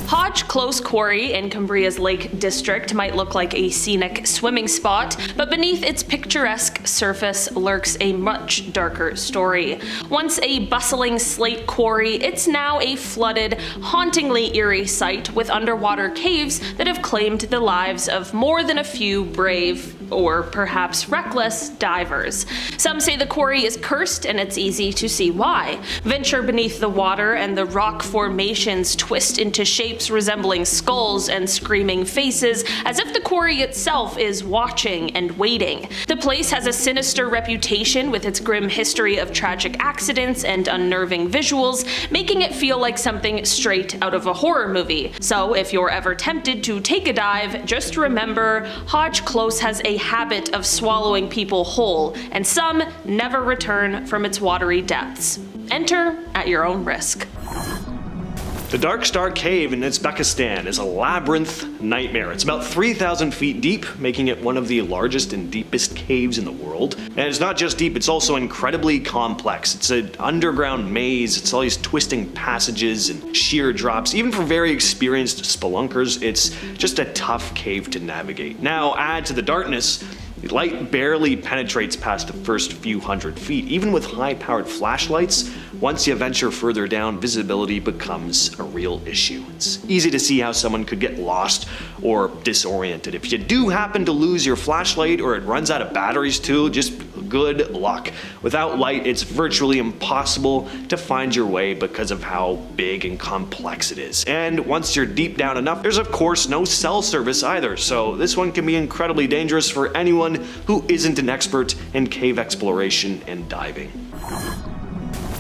Speaker 7: Hodge Close Quarry in Cumbria's Lake District might look like a scenic swimming spot, but beneath its picturesque surface lurks a much darker story. Once a bustling slate quarry, it's now a flooded, hauntingly eerie site with underwater caves that have claimed the lives of more than a few brave, or perhaps reckless, divers. Some say the quarry is cursed, and it's easy to see why. Venture beneath the water and the rock formations twist into shapes resembling skulls and screaming faces, as if the quarry itself is watching and waiting. The place has a sinister reputation with its grim history of tragic accidents and unnerving visuals, making it feel like something straight out of a horror movie. So if you're ever tempted to take a dive, just remember, Hodge Close has a habit of swallowing people whole, and some never return from its watery depths. Enter at your own risk.
Speaker 6: The Dark Star Cave in Uzbekistan is a labyrinth nightmare. It's about 3,000 feet deep, making it one of the largest and deepest caves in the world. And it's not just deep, it's also incredibly complex. It's an underground maze, it's all these twisting passages and sheer drops. Even for very experienced spelunkers, it's just a tough cave to navigate. Now, add to the darkness, the light barely penetrates past the first few hundred feet. Even with high-powered flashlights, once you venture further down, visibility becomes a real issue. It's easy to see how someone could get lost or disoriented. If you do happen to lose your flashlight or it runs out of batteries too, just good luck. Without light, it's virtually impossible to find your way because of how big and complex it is. And once you're deep down enough, there's of course no cell service either, so this one can be incredibly dangerous for anyone who isn't an expert in cave exploration and diving.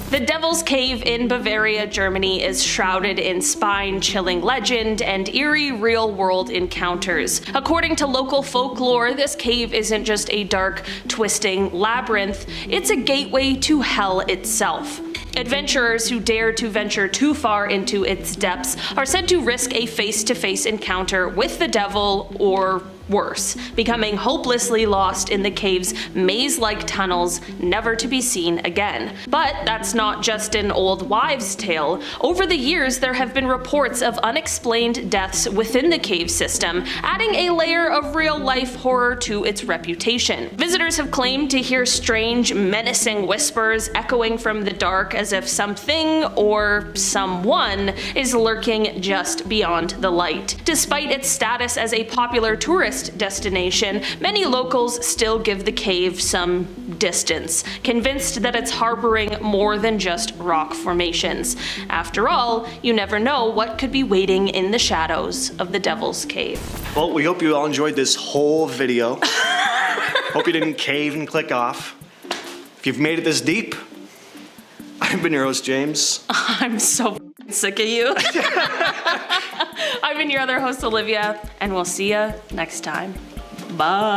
Speaker 7: The Devil's Cave in Bavaria, Germany is shrouded in spine-chilling legend and eerie real-world encounters. According to local folklore, this cave isn't just a dark, twisting labyrinth, it's a gateway to hell itself. Adventurers who dare to venture too far into its depths are said to risk a face-to-face encounter with the devil or worse, becoming hopelessly lost in the cave's maze-like tunnels, never to be seen again. But that's not just an old wives' tale. Over the years, there have been reports of unexplained deaths within the cave system, adding a layer of real-life horror to its reputation. Visitors have claimed to hear strange, menacing whispers echoing from the dark as if something or someone is lurking just beyond the light. Despite its status as a popular tourist destination, many locals still give the cave some distance, convinced that it's harboring more than just rock formations. After all, you never know what could be waiting in the shadows of the Devil's Cave.
Speaker 6: Well, we hope you all enjoyed this whole video. Hope you didn't cave and click off. If you've made it this deep, I've been your host, James.
Speaker 7: I'm so sick of you. I've been your other host, Olivia, and we'll see you next time. Bye.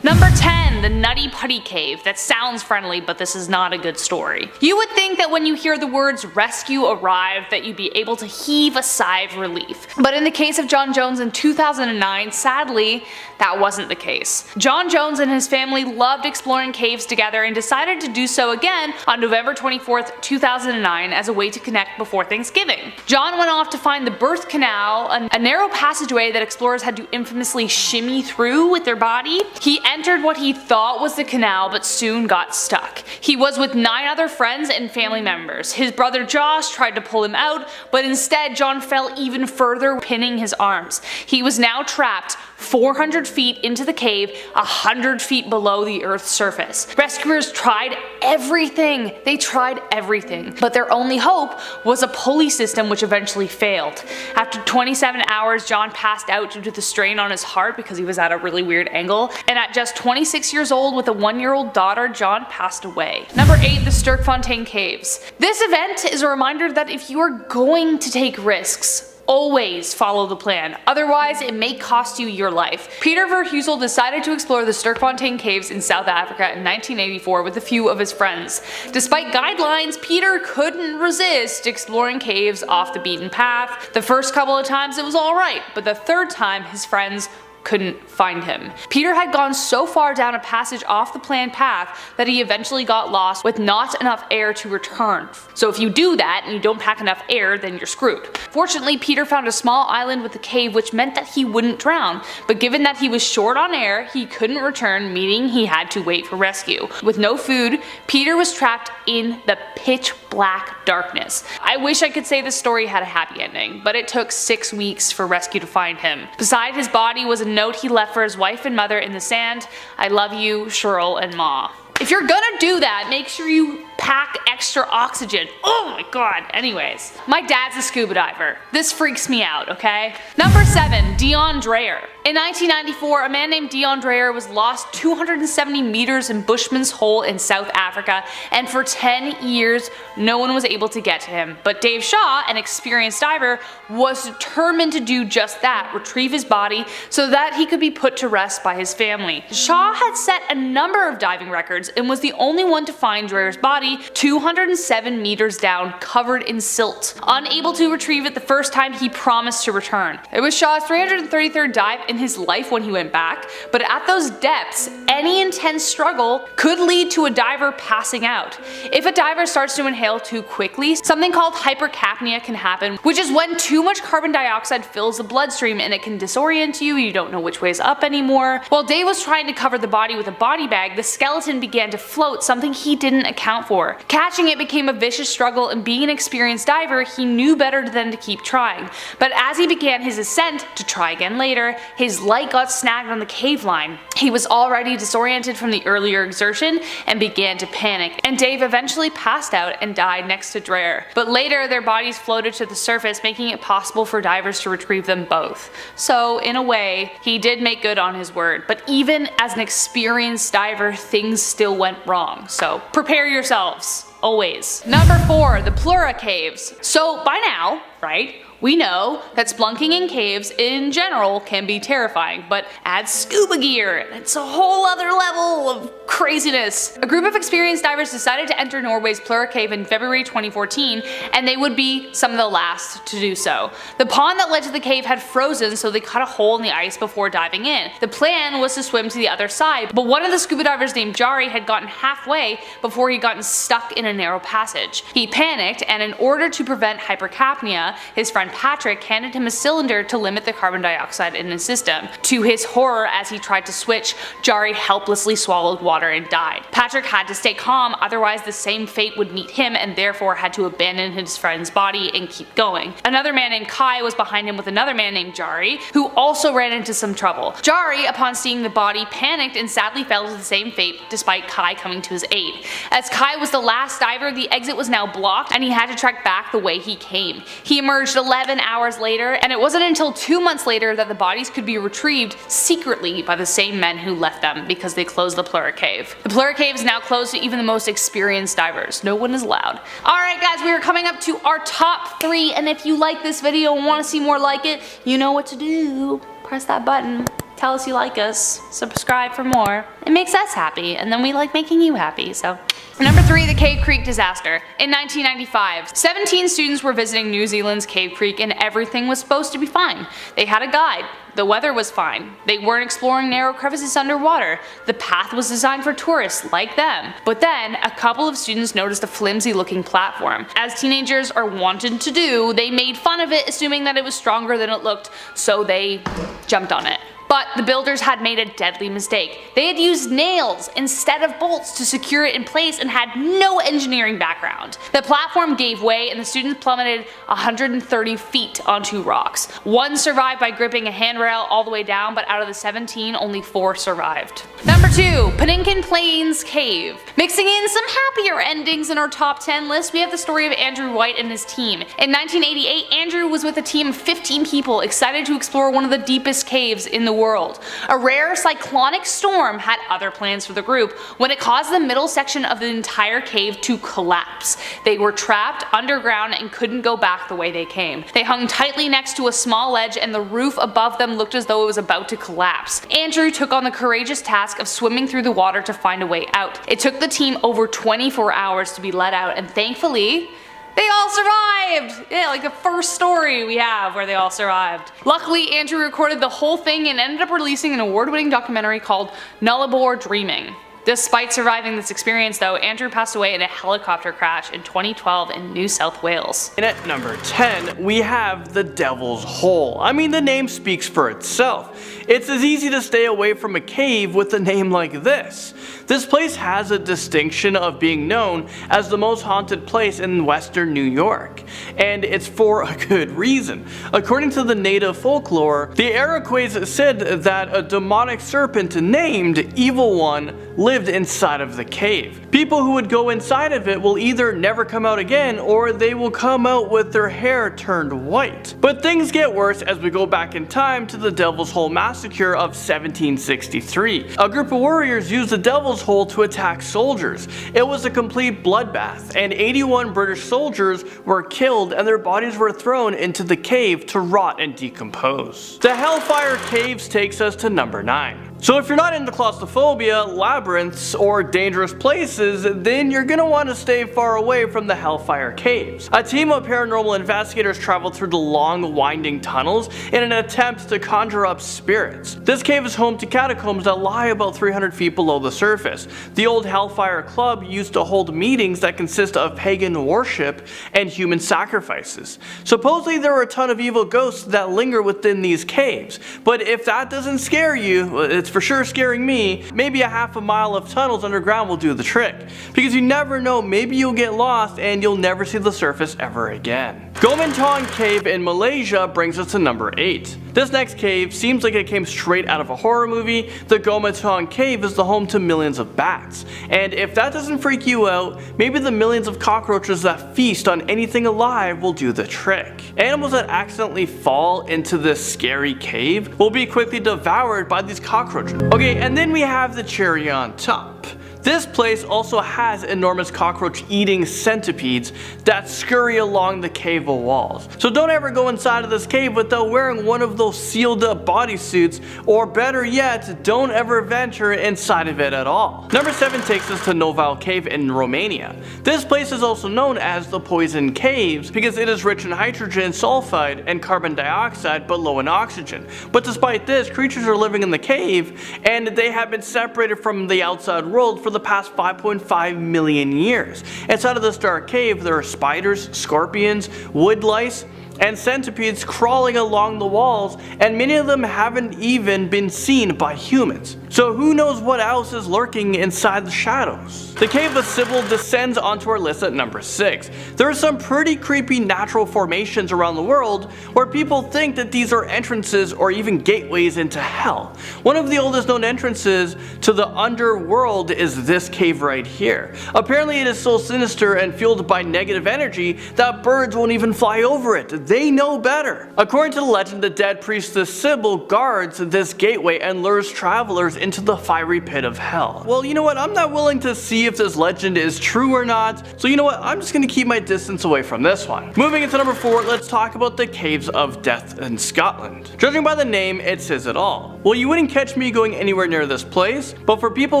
Speaker 2: Number 10, the Nutty Putty Cave. That sounds friendly, but this is not a good story. You would think that when you hear the words rescue arrived that you'd be able to heave a sigh of relief. But in the case of John Jones in 2009, sadly, that wasn't the case. John Jones and his family loved exploring caves together and decided to do so again on November 24th, 2009 as a way to connect before Thanksgiving. John went off to find the birth canal, a narrow passageway that explorers had to infamously shimmy through with their body. He entered what he thought was the canal but soon got stuck. He was with 9 other friends and family members. His brother Josh tried to pull him out, but instead John fell even further, pinning his arms. He was now trapped 400 feet into the cave, 100 feet below the Earth's surface. Rescuers tried everything. They tried everything. But their only hope was a pulley system which eventually failed. After 27 hours, John passed out due to the strain on his heart because he was at a really weird angle. And at just 26 years old with a 1-year-old daughter, John passed away. Number 8, the Sterkfontein Caves. This event is a reminder that if you are going to take risks, always follow the plan, otherwise it may cost you your life. Peter Verheusel decided to explore the Sterkfontein Caves in South Africa in 1984 with a few of his friends. Despite guidelines, Peter couldn't resist exploring caves off the beaten path. The first couple of times it was alright, but the third time his friends couldn't find him. Peter had gone so far down a passage off the planned path that he eventually got lost with not enough air to return. So if you do that and you don't pack enough air, then you're screwed. Fortunately, Peter found a small island with a cave which meant that he wouldn't drown, but given that he was short on air, he couldn't return, meaning he had to wait for rescue. With no food, Peter was trapped in the pitch black darkness. I wish I could say this story had a happy ending, but it took 6 weeks for rescue to find him. Beside his body was a note he left for his wife and mother in the sand: "I love you, Cheryl and Ma." If you're gonna do that, make sure you pack extra oxygen. Oh my god. Anyways, my dad's a scuba diver. This freaks me out, okay? Number 7, Dion Dreyer. In 1994, a man named Dion Dreyer was lost 270 meters in Bushman's Hole in South Africa, and for 10 years, no one was able to get to him. But Dave Shaw, an experienced diver, was determined to do just that, retrieve his body so that he could be put to rest by his family. Shaw had set a number of diving records and was the only one to find Dreyer's body 207 meters down, covered in silt. Unable to retrieve it the first time, he promised to return. It was Shaw's 333rd dive in his life when he went back, but at those depths, any intense struggle could lead to a diver passing out. If a diver starts to inhale too quickly, something called hypercapnia can happen, which is when too much carbon dioxide fills the bloodstream and it can disorient you, you don't know which way is up anymore. While Dave was trying to cover the body with a body bag, the skeleton began to float, something he didn't account for. Catching it became a vicious struggle, and being an experienced diver, he knew better than to keep trying. But as he began his ascent, to try again later, his light got snagged on the cave line. He was already disoriented from the earlier exertion and began to panic, and Dave eventually passed out and died next to Dreyer. But later, their bodies floated to the surface, making it possible for divers to retrieve them both. So, in a way, he did make good on his word, but even as an experienced diver, things still went wrong. So, prepare yourselves.
Speaker 7: always. Number 4, the Plura caves. So by now, right, we know that splunking in caves in general can be terrifying, but add scuba gear, and it's a whole other level of craziness. A group of experienced divers decided to enter Norway's Plura cave in February 2014, and they would be some of the last to do so. The pond that led to the cave had frozen, so they cut a hole in the ice before diving in. The plan was to swim to the other side, but one of the scuba divers named Jari had gotten halfway before he'd gotten stuck in a narrow passage. He panicked, and in order to prevent hypercapnia, his friend Patrick handed him a cylinder to limit the carbon dioxide in his system. To his horror, as he tried to switch, Jari helplessly swallowed water and died. Patrick had to stay calm, otherwise the same fate would meet him, and therefore had to abandon his friend's body and keep going. Another man named Kai was behind him with another man named Jari, who also ran into some trouble. Jari, upon seeing the body, panicked and sadly fell to the same fate despite Kai coming to his aid. As Kai was the last diver, the exit was now blocked and he had to trek back the way he came. He emerged 11 hours later, and it wasn't until 2 months later that the bodies could be retrieved secretly by the same men who left them because they closed the Plura cave. The Plura cave is now closed to even the most experienced divers. No one is allowed. Alright guys, we are coming up to our top 3, and if you like this video and want to see more like it, you know what to do. Press that button. Tell us you like us. Subscribe for more. It makes us happy, and then we like making you happy, so. Number 3, the Cave Creek disaster. In 1995, 17 students were visiting New Zealand's Cave Creek and everything was supposed to be fine. They had a guide. The weather was fine. They weren't exploring narrow crevices underwater. The path was designed for tourists like them. But then, a couple of students noticed a flimsy looking platform. As teenagers are wanted to do, they made fun of it, assuming that it was stronger than it looked, so they jumped on it. But the builders had made a deadly mistake. They had used nails instead of bolts to secure it in place and had no engineering background. The platform gave way and the students plummeted 130 feet onto rocks. One survived by gripping a handrail all the way down, but out of the 17, only 4 survived. Number 2, Paninkin Plains Cave. Mixing in some happier endings in our top 10 list, we have the story of Andrew White and his team. In 1988, Andrew was with a team of 15 people excited to explore one of the deepest caves in the world. A rare cyclonic storm had other plans for the group when it caused the middle section of the entire cave to collapse. They were trapped underground and couldn't go back the way they came. They hung tightly next to a small ledge and the roof above them looked as though it was about to collapse. Andrew took on the courageous task of swimming through the water to find a way out. It took the team over 24 hours to be let out, and thankfully, they all survived! Yeah, like the first story we have where they all survived. Luckily, Andrew recorded the whole thing and ended up releasing an award-winning documentary called Nullarbor Dreaming. Despite surviving this experience though, Andrew passed away in a helicopter crash in 2012 in New South Wales.
Speaker 8: And at number 10, we have the Devil's Hole. I mean, the name speaks for itself. It's as easy to stay away from a cave with a name like this. This place has a distinction of being known as the most haunted place in western New York, and it's for a good reason. According to the native folklore, the Iroquois said that a demonic serpent named Evil One lived inside of the cave. People who would go inside of it will either never come out again or they will come out with their hair turned white. But things get worse as we go back in time to the Devil's Hole massacre of 1763. A group of warriors used the Devil's Hole to attack soldiers. It was a complete bloodbath, and 81 British soldiers were killed and their bodies were thrown into the cave to rot and decompose. The Hellfire Caves takes us to number 9. So if you're not into claustrophobia, labyrinths, or dangerous places, then you're gonna want to stay far away from the Hellfire Caves. A team of paranormal investigators traveled through the long, winding tunnels in an attempt to conjure up spirits. This cave is home to catacombs that lie about 300 feet below the surface. The old Hellfire Club used to hold meetings that consist of pagan worship and human sacrifices. Supposedly there are a ton of evil ghosts that linger within these caves, but if that doesn't scare you, it's for sure scaring me. Maybe a half a mile of tunnels underground will do the trick, because you never know, maybe you'll get lost and you'll never see the surface ever again. Gomantong Cave in Malaysia brings us to number 8. This next cave seems like it came straight out of a horror movie. The Gomantong Cave is the home to millions of bats, and if that doesn't freak you out, maybe the millions of cockroaches that feast on anything alive will do the trick. Animals that accidentally fall into this scary cave will be quickly devoured by these cockroaches. Okay, and then we have the cherry on top. this place also has enormous cockroach-eating centipedes that scurry along the cave walls. So don't ever go inside of this cave without wearing one of those sealed up bodysuits, or better yet, don't ever venture inside of it at all. Number 7 takes us to Novale Cave in Romania. This place is also known as the Poison Caves because it is rich in hydrogen sulfide and carbon dioxide but low in oxygen. But despite this, creatures are living in the cave and they have been separated from the outside world for the past 5.5 million years. Inside of this dark cave there are spiders, scorpions, wood lice, and centipedes crawling along the walls, and many of them haven't even been seen by humans. So who knows what else is lurking inside the shadows? The Cave of Sybil descends onto our list at number 6. There are some pretty creepy natural formations around the world where people think that these are entrances or even gateways into hell. One of the oldest known entrances to the underworld is this cave right here. Apparently it is so sinister and fueled by negative energy that birds won't even fly over it. They know better. According to the legend, the dead priestess Sybil guards this gateway and lures travelers into the fiery pit of hell. Well, you know what? I'm not willing to see if this legend is true or not, so you know what? I'm just gonna keep my distance away from this one. Moving into number 4, let's talk about the Caves of Death in Scotland. Judging by the name, it says it all. Well, you wouldn't catch me going anywhere near this place, but for people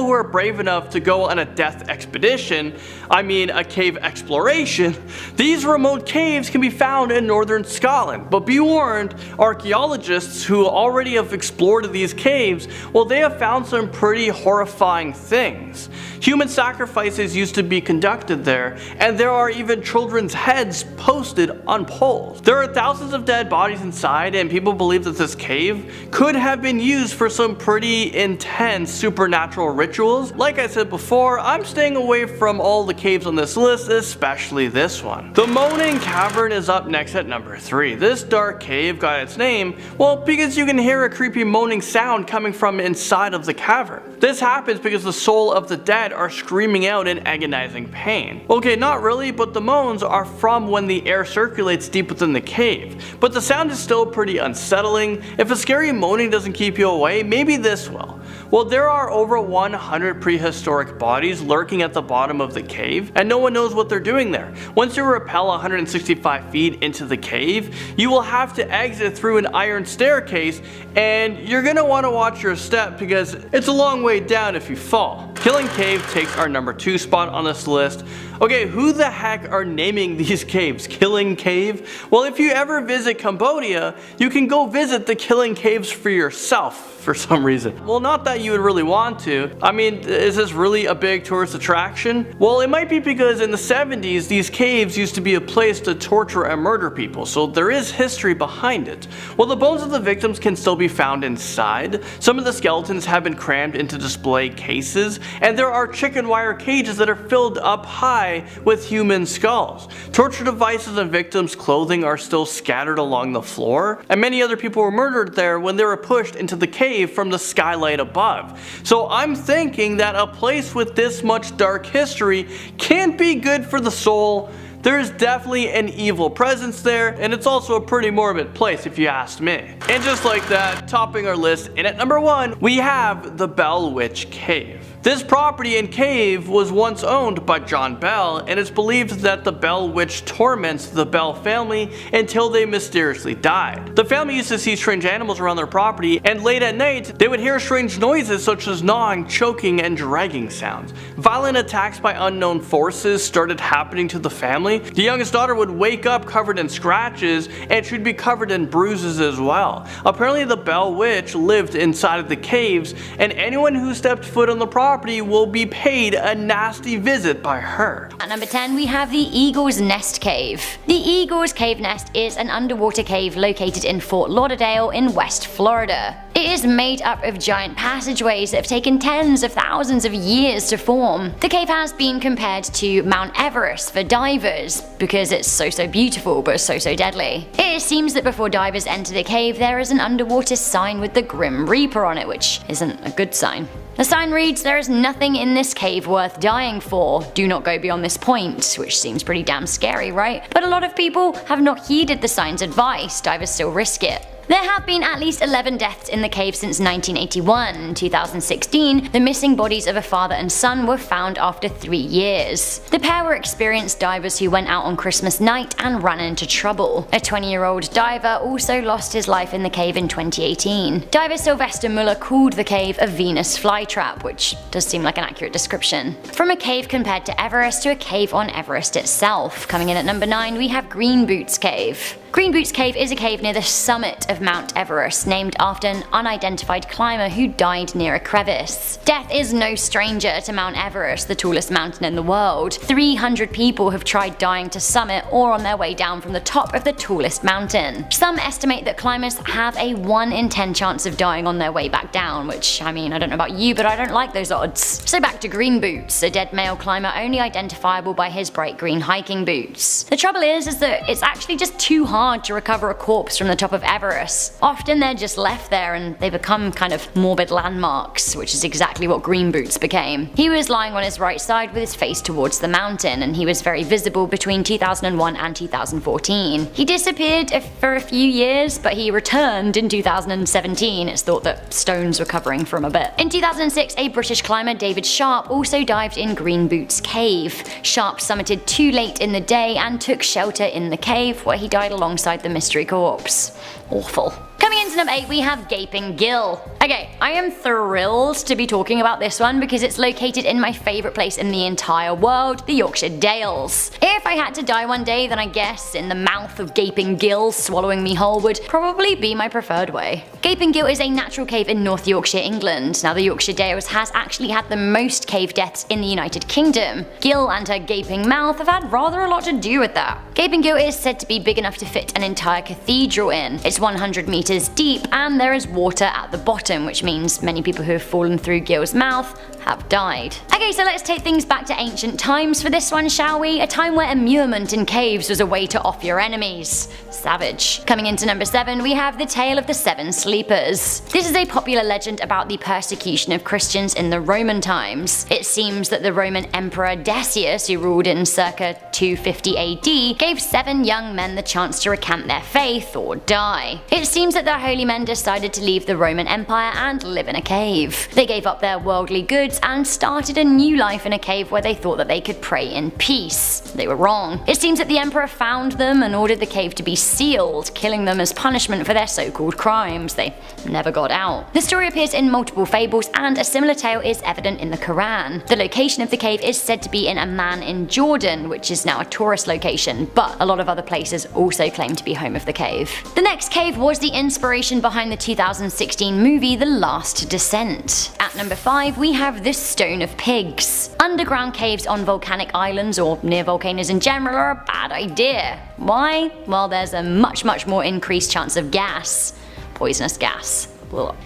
Speaker 8: who are brave enough to go on a death expedition, I mean a cave exploration, these remote caves can be found in northern Scotland. But be warned, archaeologists who already have explored these caves, well, they have found some pretty horrifying things. Human sacrifices used to be conducted there, and there are even children's heads posted on poles. There are thousands of dead bodies inside, and people believe that this cave could have been used for some pretty intense supernatural rituals. Like I said before, I'm staying away from all the caves on this list, especially this one. The Moaning Cavern is up next at number 3. This dark cave got its name, well, because you can hear a creepy moaning sound coming from inside of the cavern. This happens because the soul of the dead are screaming out in agonizing pain. Okay, not really, but the moans are from when the air circulates deep within the cave. But the sound is still pretty unsettling. If a scary moaning doesn't keep you away, maybe this will. Well, there are over 100 prehistoric bodies lurking at the bottom of the cave, and no one knows what they're doing there. Once you rappel 165 feet into the cave, you will have to exit through an iron staircase, and you're gonna want to watch your step because it's a long way down if you fall. Killing Cave takes our number 2 spot on this list. Okay, who the heck are naming these caves? Killing Cave? Well, if you ever visit Cambodia, you can go visit the Killing Caves for yourself for some reason. Well, not that you would really want to. I mean, is this really a big tourist attraction? Well, it might be because in the 70s, these caves used to be a place to torture and murder people, so there is history behind it. Well, the bones of the victims can still be found inside. Some of the skeletons have been crammed into display cases, and there are chicken wire cages that are filled up high with human skulls. Torture devices and victims' clothing are still scattered along the floor, and many other people were murdered there when they were pushed into the cave from the skylight above. So I'm thinking that a place with this much dark history can't be good for the soul. There is definitely an evil presence there, and it's also a pretty morbid place if you ask me. And just like that, topping our list, and at number 1, we have the Bell Witch Cave. This property and cave was once owned by John Bell, and it's believed that the Bell Witch torments the Bell family until they mysteriously died. The family used to see strange animals around their property, and late at night, they would hear strange noises such as gnawing, choking, and dragging sounds. Violent attacks by unknown forces started happening to the family. The youngest daughter would wake up covered in scratches, and she'd be covered in bruises as well. Apparently the Bell Witch lived inside of the caves, and anyone who stepped foot on the property will be paid a nasty visit by her.
Speaker 9: At number 10, we have the Eagle's Nest Cave. The Eagle's Cave Nest is an underwater cave located in Fort Lauderdale in West Florida. It is made up of giant passageways that have taken tens of thousands of years to form. The cave has been compared to Mount Everest for divers because it's so beautiful but so deadly. It seems that before divers enter the cave, there is an underwater sign with the Grim Reaper on it, which isn't a good sign. The sign reads, "There is nothing in this cave worth dying for. Do not go beyond this point," which seems pretty damn scary, right? But a lot of people have not heeded the sign's advice. Divers still risk it. There have been at least 11 deaths in the cave since 1981. In 2016, the missing bodies of a father and son were found after 3 years. The pair were experienced divers who went out on Christmas night and ran into trouble. A 20-year-old diver also lost his life in the cave in 2018. Diver Sylvester Muller called the cave a Venus flytrap, which does seem like an accurate description. From a cave compared to Everest to a cave on Everest itself. Coming in at number 9, we have Green Boots Cave. Green Boots Cave is a cave near the summit of Mount Everest, named after an unidentified climber who died near a crevice. Death is no stranger to Mount Everest, the tallest mountain in the world. 300 people have tried dying to summit or on their way down from the top of the tallest mountain. Some estimate that climbers have a 1 in 10 chance of dying on their way back down, which, I mean, I don't know about you, but I don't like those odds. So back to Green Boots, a dead male climber only identifiable by his bright green hiking boots. The trouble is that it's actually just too hard to recover a corpse from the top of Everest. Often they're just left there and they become kind of morbid landmarks, which is exactly what Green Boots became. He was lying on his right side with his face towards the mountain, and he was very visible between 2001 and 2014. He disappeared for a few years, but he returned in 2017. It's thought that stones were covering for him a bit. In 2006, a British climber, David Sharp, also dived in Green Boots Cave. Sharp summited too late in the day and took shelter in the cave, where he died alongside the mystery corpse. Awful. Coming into number 8, we have Gaping Gill. Okay, I am thrilled to be talking about this one because it's located in my favourite place in the entire world, the Yorkshire Dales. If I had to die one day, then I guess in the mouth of Gaping Gill swallowing me whole would probably be my preferred way. Gaping Gill is a natural cave in North Yorkshire, England. Now, the Yorkshire Dales has actually had the most cave deaths in the United Kingdom. Gill and her gaping mouth have had rather a lot to do with that. Gaping Gill is said to be big enough to fit an entire cathedral in. It's 100 meters deep and there is water at the bottom, which means many people who have fallen through Gill's mouth have died. Okay, so let's take things back to ancient times for this one, shall we? A time where immurement in caves was a way to off your enemies. Savage. Coming into number 7, we have the tale of the 7 sleepers. This is a popular legend about the persecution of Christians in the Roman times. It seems that the Roman Emperor Decius, who ruled in circa 250 AD, gave 7 young men the chance to recant their faith or die. It seems that the holy men decided to leave the Roman Empire and live in a cave. They gave up their worldly goods and started a new life in a cave where they thought that they could pray in peace. They were wrong. It seems that the emperor found them and ordered the cave to be sealed, killing them as punishment for their so-called crimes. They never got out. The story appears in multiple fables, and a similar tale is evident in the Quran. The location of the cave is said to be in Amman in Jordan, which is now a tourist location, but a lot of other places also claim to be home of the cave. The next cave was the inspiration behind the 2016 movie The Last Descent. At number 5, we have the Stone of Pigs. Underground caves on volcanic islands or near volcanoes in general are a bad idea. Why? Well, there's a much more increased chance of gas. Poisonous gas.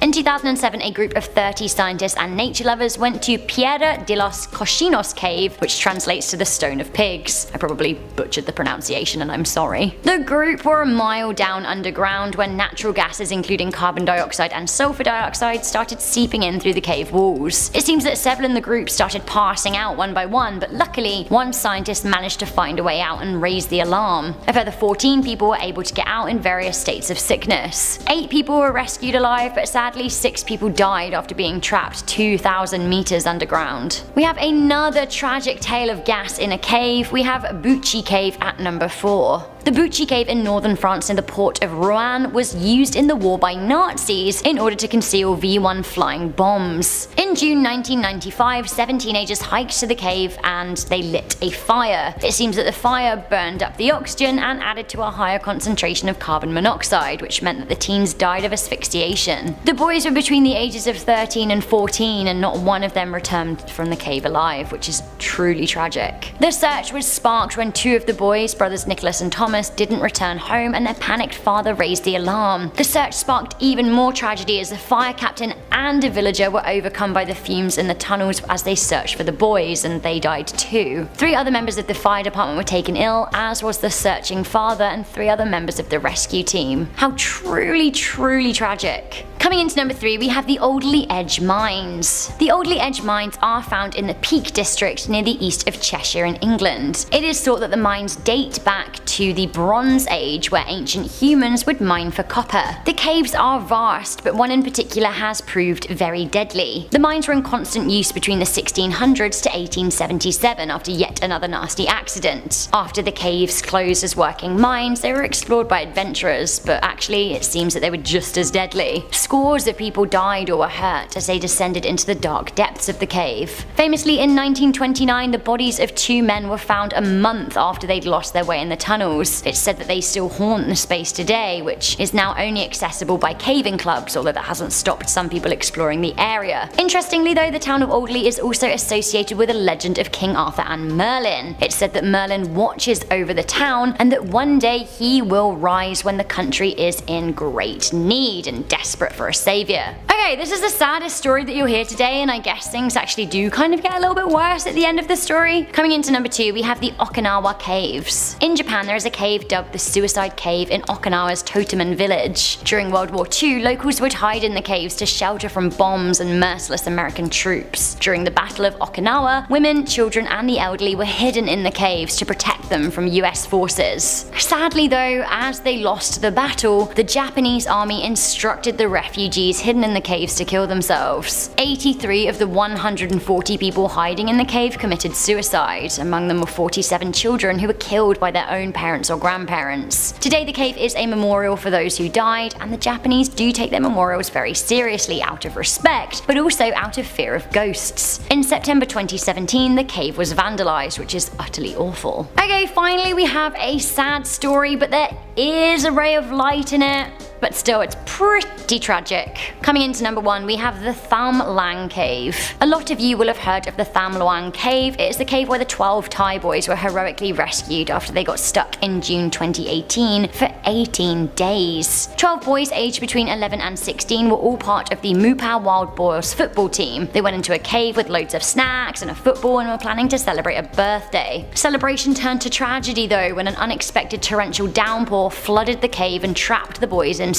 Speaker 9: In 2007, a group of 30 scientists and nature lovers went to Piedra de los Cochinos cave, which translates to the Stone of Pigs. I probably butchered the pronunciation and I'm sorry. The group were a mile down underground when natural gases including carbon dioxide and sulfur dioxide started seeping in through the cave walls. It seems that several in the group started passing out one by one, but luckily one scientist managed to find a way out and raise the alarm. A further 14 people were able to get out in various states of sickness. 8 people were rescued alive, but sadly 6 people died after being trapped 2,000 meters underground. We have another tragic tale of gas in a cave. We have Bucci Cave at number 4. The Bucci Cave in northern France in the port of Rouen was used in the war by Nazis in order to conceal V1 flying bombs. In June 1995, 7 teenagers hiked to the cave and they lit a fire. It seems that the fire burned up the oxygen and added to a higher concentration of carbon monoxide, which meant that the teens died of asphyxiation. The boys were between the ages of 13 and 14 and not one of them returned from the cave alive, which is truly tragic. The search was sparked when 2 of the boys, brothers Nicholas and Thomas, didn't return home and their panicked father raised the alarm. The search sparked even more tragedy as the fire captain and a villager were overcome by the fumes in the tunnels as they searched for the boys, and they died too. 3 other members of the fire department were taken ill, as was the searching father and 3 other members of the rescue team. How truly tragic. Coming into number 3, we have the Alderley Edge Mines. The Alderley Edge Mines are found in the Peak District near the east of Cheshire in England. It is thought that the mines date back to the Bronze Age, where ancient humans would mine for copper. The caves are vast, but one in particular has proved very deadly. The mines were in constant use between the 1600s to 1877 after yet another nasty accident. After the caves closed as working mines, they were explored by adventurers, but actually it seems that they were just as deadly. Scores of people died or were hurt as they descended into the dark depths of the cave. Famously, in 1929, the bodies of 2 men were found a month after they'd lost their way in the tunnels. It's said that they still haunt the space today, which is now only accessible by caving clubs, although that hasn't stopped some people exploring the area. Interestingly though, the town of Alderley is also associated with a legend of King Arthur and Merlin. It's said that Merlin watches over the town and that one day he will rise when the country is in great need and desperate for a savior. Okay, this is the saddest story that you'll hear today, and I guess things actually do kind of get a little bit worse at the end of the story. Coming into number 2, we have the Okinawa Caves. In Japan, there is a cave dubbed the Suicide Cave in Okinawa's Toteman village. During World War II, locals would hide in the caves to shelter from bombs and merciless American troops. During the Battle of Okinawa, women, children, and the elderly were hidden in the caves to protect them from US forces. Sadly though, as they lost the battle, the Japanese army instructed the refugees hidden in the caves to kill themselves. 83 of the 140 people hiding in the cave committed suicide. Among them were 47 children who were killed by their own parents or grandparents. Today the cave is a memorial for those who died, and the Japanese do take their memorials very seriously out of respect, but also out of fear of ghosts. In September 2017, the cave was vandalized, which is utterly awful. Okay, finally we have a sad story, but there is a ray of light in it. But still, it's pretty tragic. Coming into number 1, we have the Tham Lang Cave. A lot of you will have heard of the Tham Luang Cave. It is the cave where the 12 Thai boys were heroically rescued after they got stuck in June 2018 for 18 days. 12 boys aged between 11 and 16 were all part of the Mupao Wild Boys football team. They went into a cave with loads of snacks and a football and were planning to celebrate a birthday. Celebration turned to tragedy though when an unexpected torrential downpour flooded the cave and trapped the boys inside.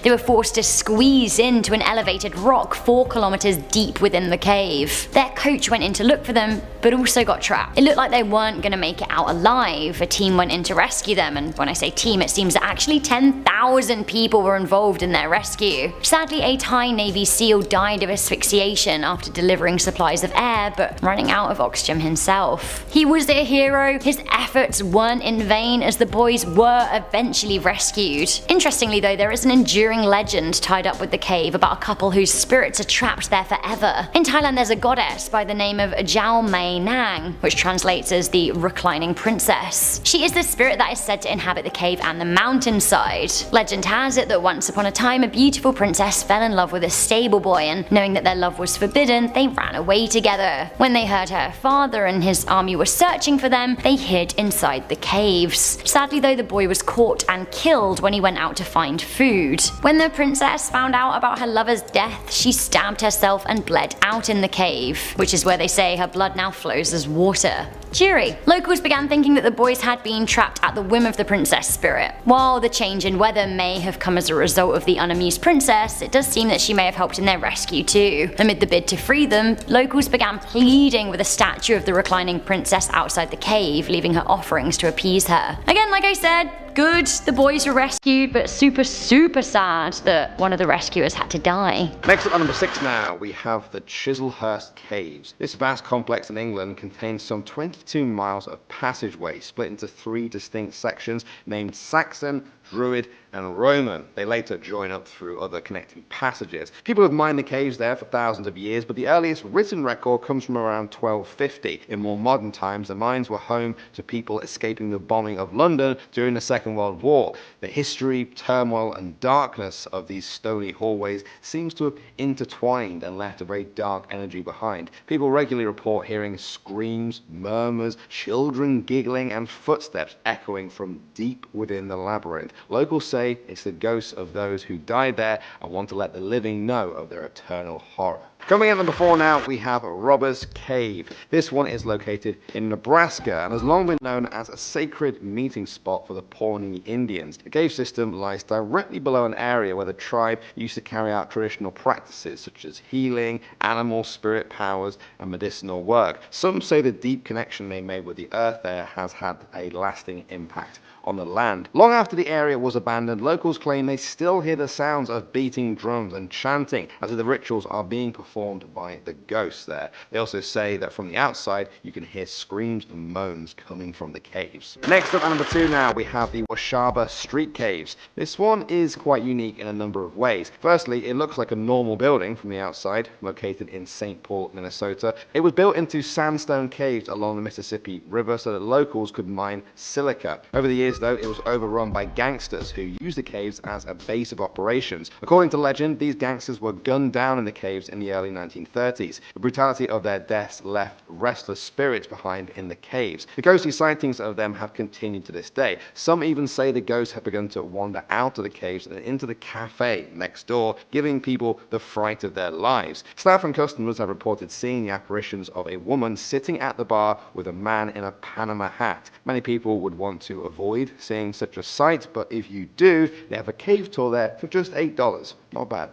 Speaker 9: They were forced to squeeze into an elevated rock 4 kilometers deep within the cave. Their coach went in to look for them, but also got trapped. It looked like they weren't going to make it out alive. A team went in to rescue them, and when I say team, it seems that actually 10,000 people were involved in their rescue. Sadly, a Thai Navy SEAL died of asphyxiation after delivering supplies of air, but running out of oxygen himself. He was a hero. His efforts weren't in vain, as the boys were eventually rescued. Interestingly though, there is an enduring legend tied up with the cave about a couple whose spirits are trapped there forever. In Thailand, there's a goddess by the name of Jao Mei Nang, which translates as the reclining princess. She is the spirit that is said to inhabit the cave and the mountainside. Legend has it that once upon a time, a beautiful princess fell in love with a stable boy, and knowing that their love was forbidden, they ran away together. When they heard her father and his army were searching for them, they hid inside the caves. Sadly though, the boy was caught and killed when he went out to find food. When the princess found out about her lover's death, she stabbed herself and bled out in the cave, which is where they say her blood now flows as water. Cheery. Locals began thinking that the boys had been trapped at the whim of the princess spirit. While the change in weather may have come as a result of the unamused princess, it does seem that she may have helped in their rescue too. Amid the bid to free them, locals began pleading with a statue of the reclining princess outside the cave, leaving her offerings to appease her. Again, like I said, good, the boys were rescued, but super sad that one of the rescuers had to die.
Speaker 10: Next up on number 6 now, we have the Chislehurst Caves. This vast complex in England contains some 22 miles of passageway split into 3 distinct sections named Saxon, Druid, and Roman. They later join up through other connecting passages. People have mined the caves there for thousands of years, but the earliest written record comes from around 1250. In more modern times, the mines were home to people escaping the bombing of London during the Second World War. The history, turmoil, and darkness of these stony hallways seems to have intertwined and left a very dark energy behind. People regularly report hearing screams, murmurs, children giggling, and footsteps echoing from deep within the labyrinth. Locals say it's the ghosts of those who died there and want to let the living know of their eternal horror. Coming in number 4 now, we have Robbers Cave. This one is located in Nebraska and has long been known as a sacred meeting spot for the Pawnee Indians. The cave system lies directly below an area where the tribe used to carry out traditional practices such as healing, animal spirit powers, and medicinal work. Some say the deep connection they made with the earth there has had a lasting impact on the land. Long after the area was abandoned, locals claim they still hear the sounds of beating drums and chanting as if the rituals are being performed by the ghosts there. They also say that from the outside you can hear screams and moans coming from the caves. Next up at number 2 now, we have the Washaba Street Caves. This one is quite unique in a number of ways. Firstly, it looks like a normal building from the outside, located in St. Paul, Minnesota. It was built into sandstone caves along the Mississippi River so that locals could mine silica. Over the years though, it was overrun by gangsters who used the caves as a base of operations. According to legend, these gangsters were gunned down in the caves in the early 1930s. The brutality of their deaths left restless spirits behind in the caves. The ghostly sightings of them have continued to this day. Some even say the ghosts have begun to wander out of the caves and into the cafe next door, giving people the fright of their lives. Staff and customers have reported seeing the apparitions of a woman sitting at the bar with a man in a Panama hat. Many people would want to avoid seeing such a sight, but if you do, they have a cave tour there for just $8. Not bad.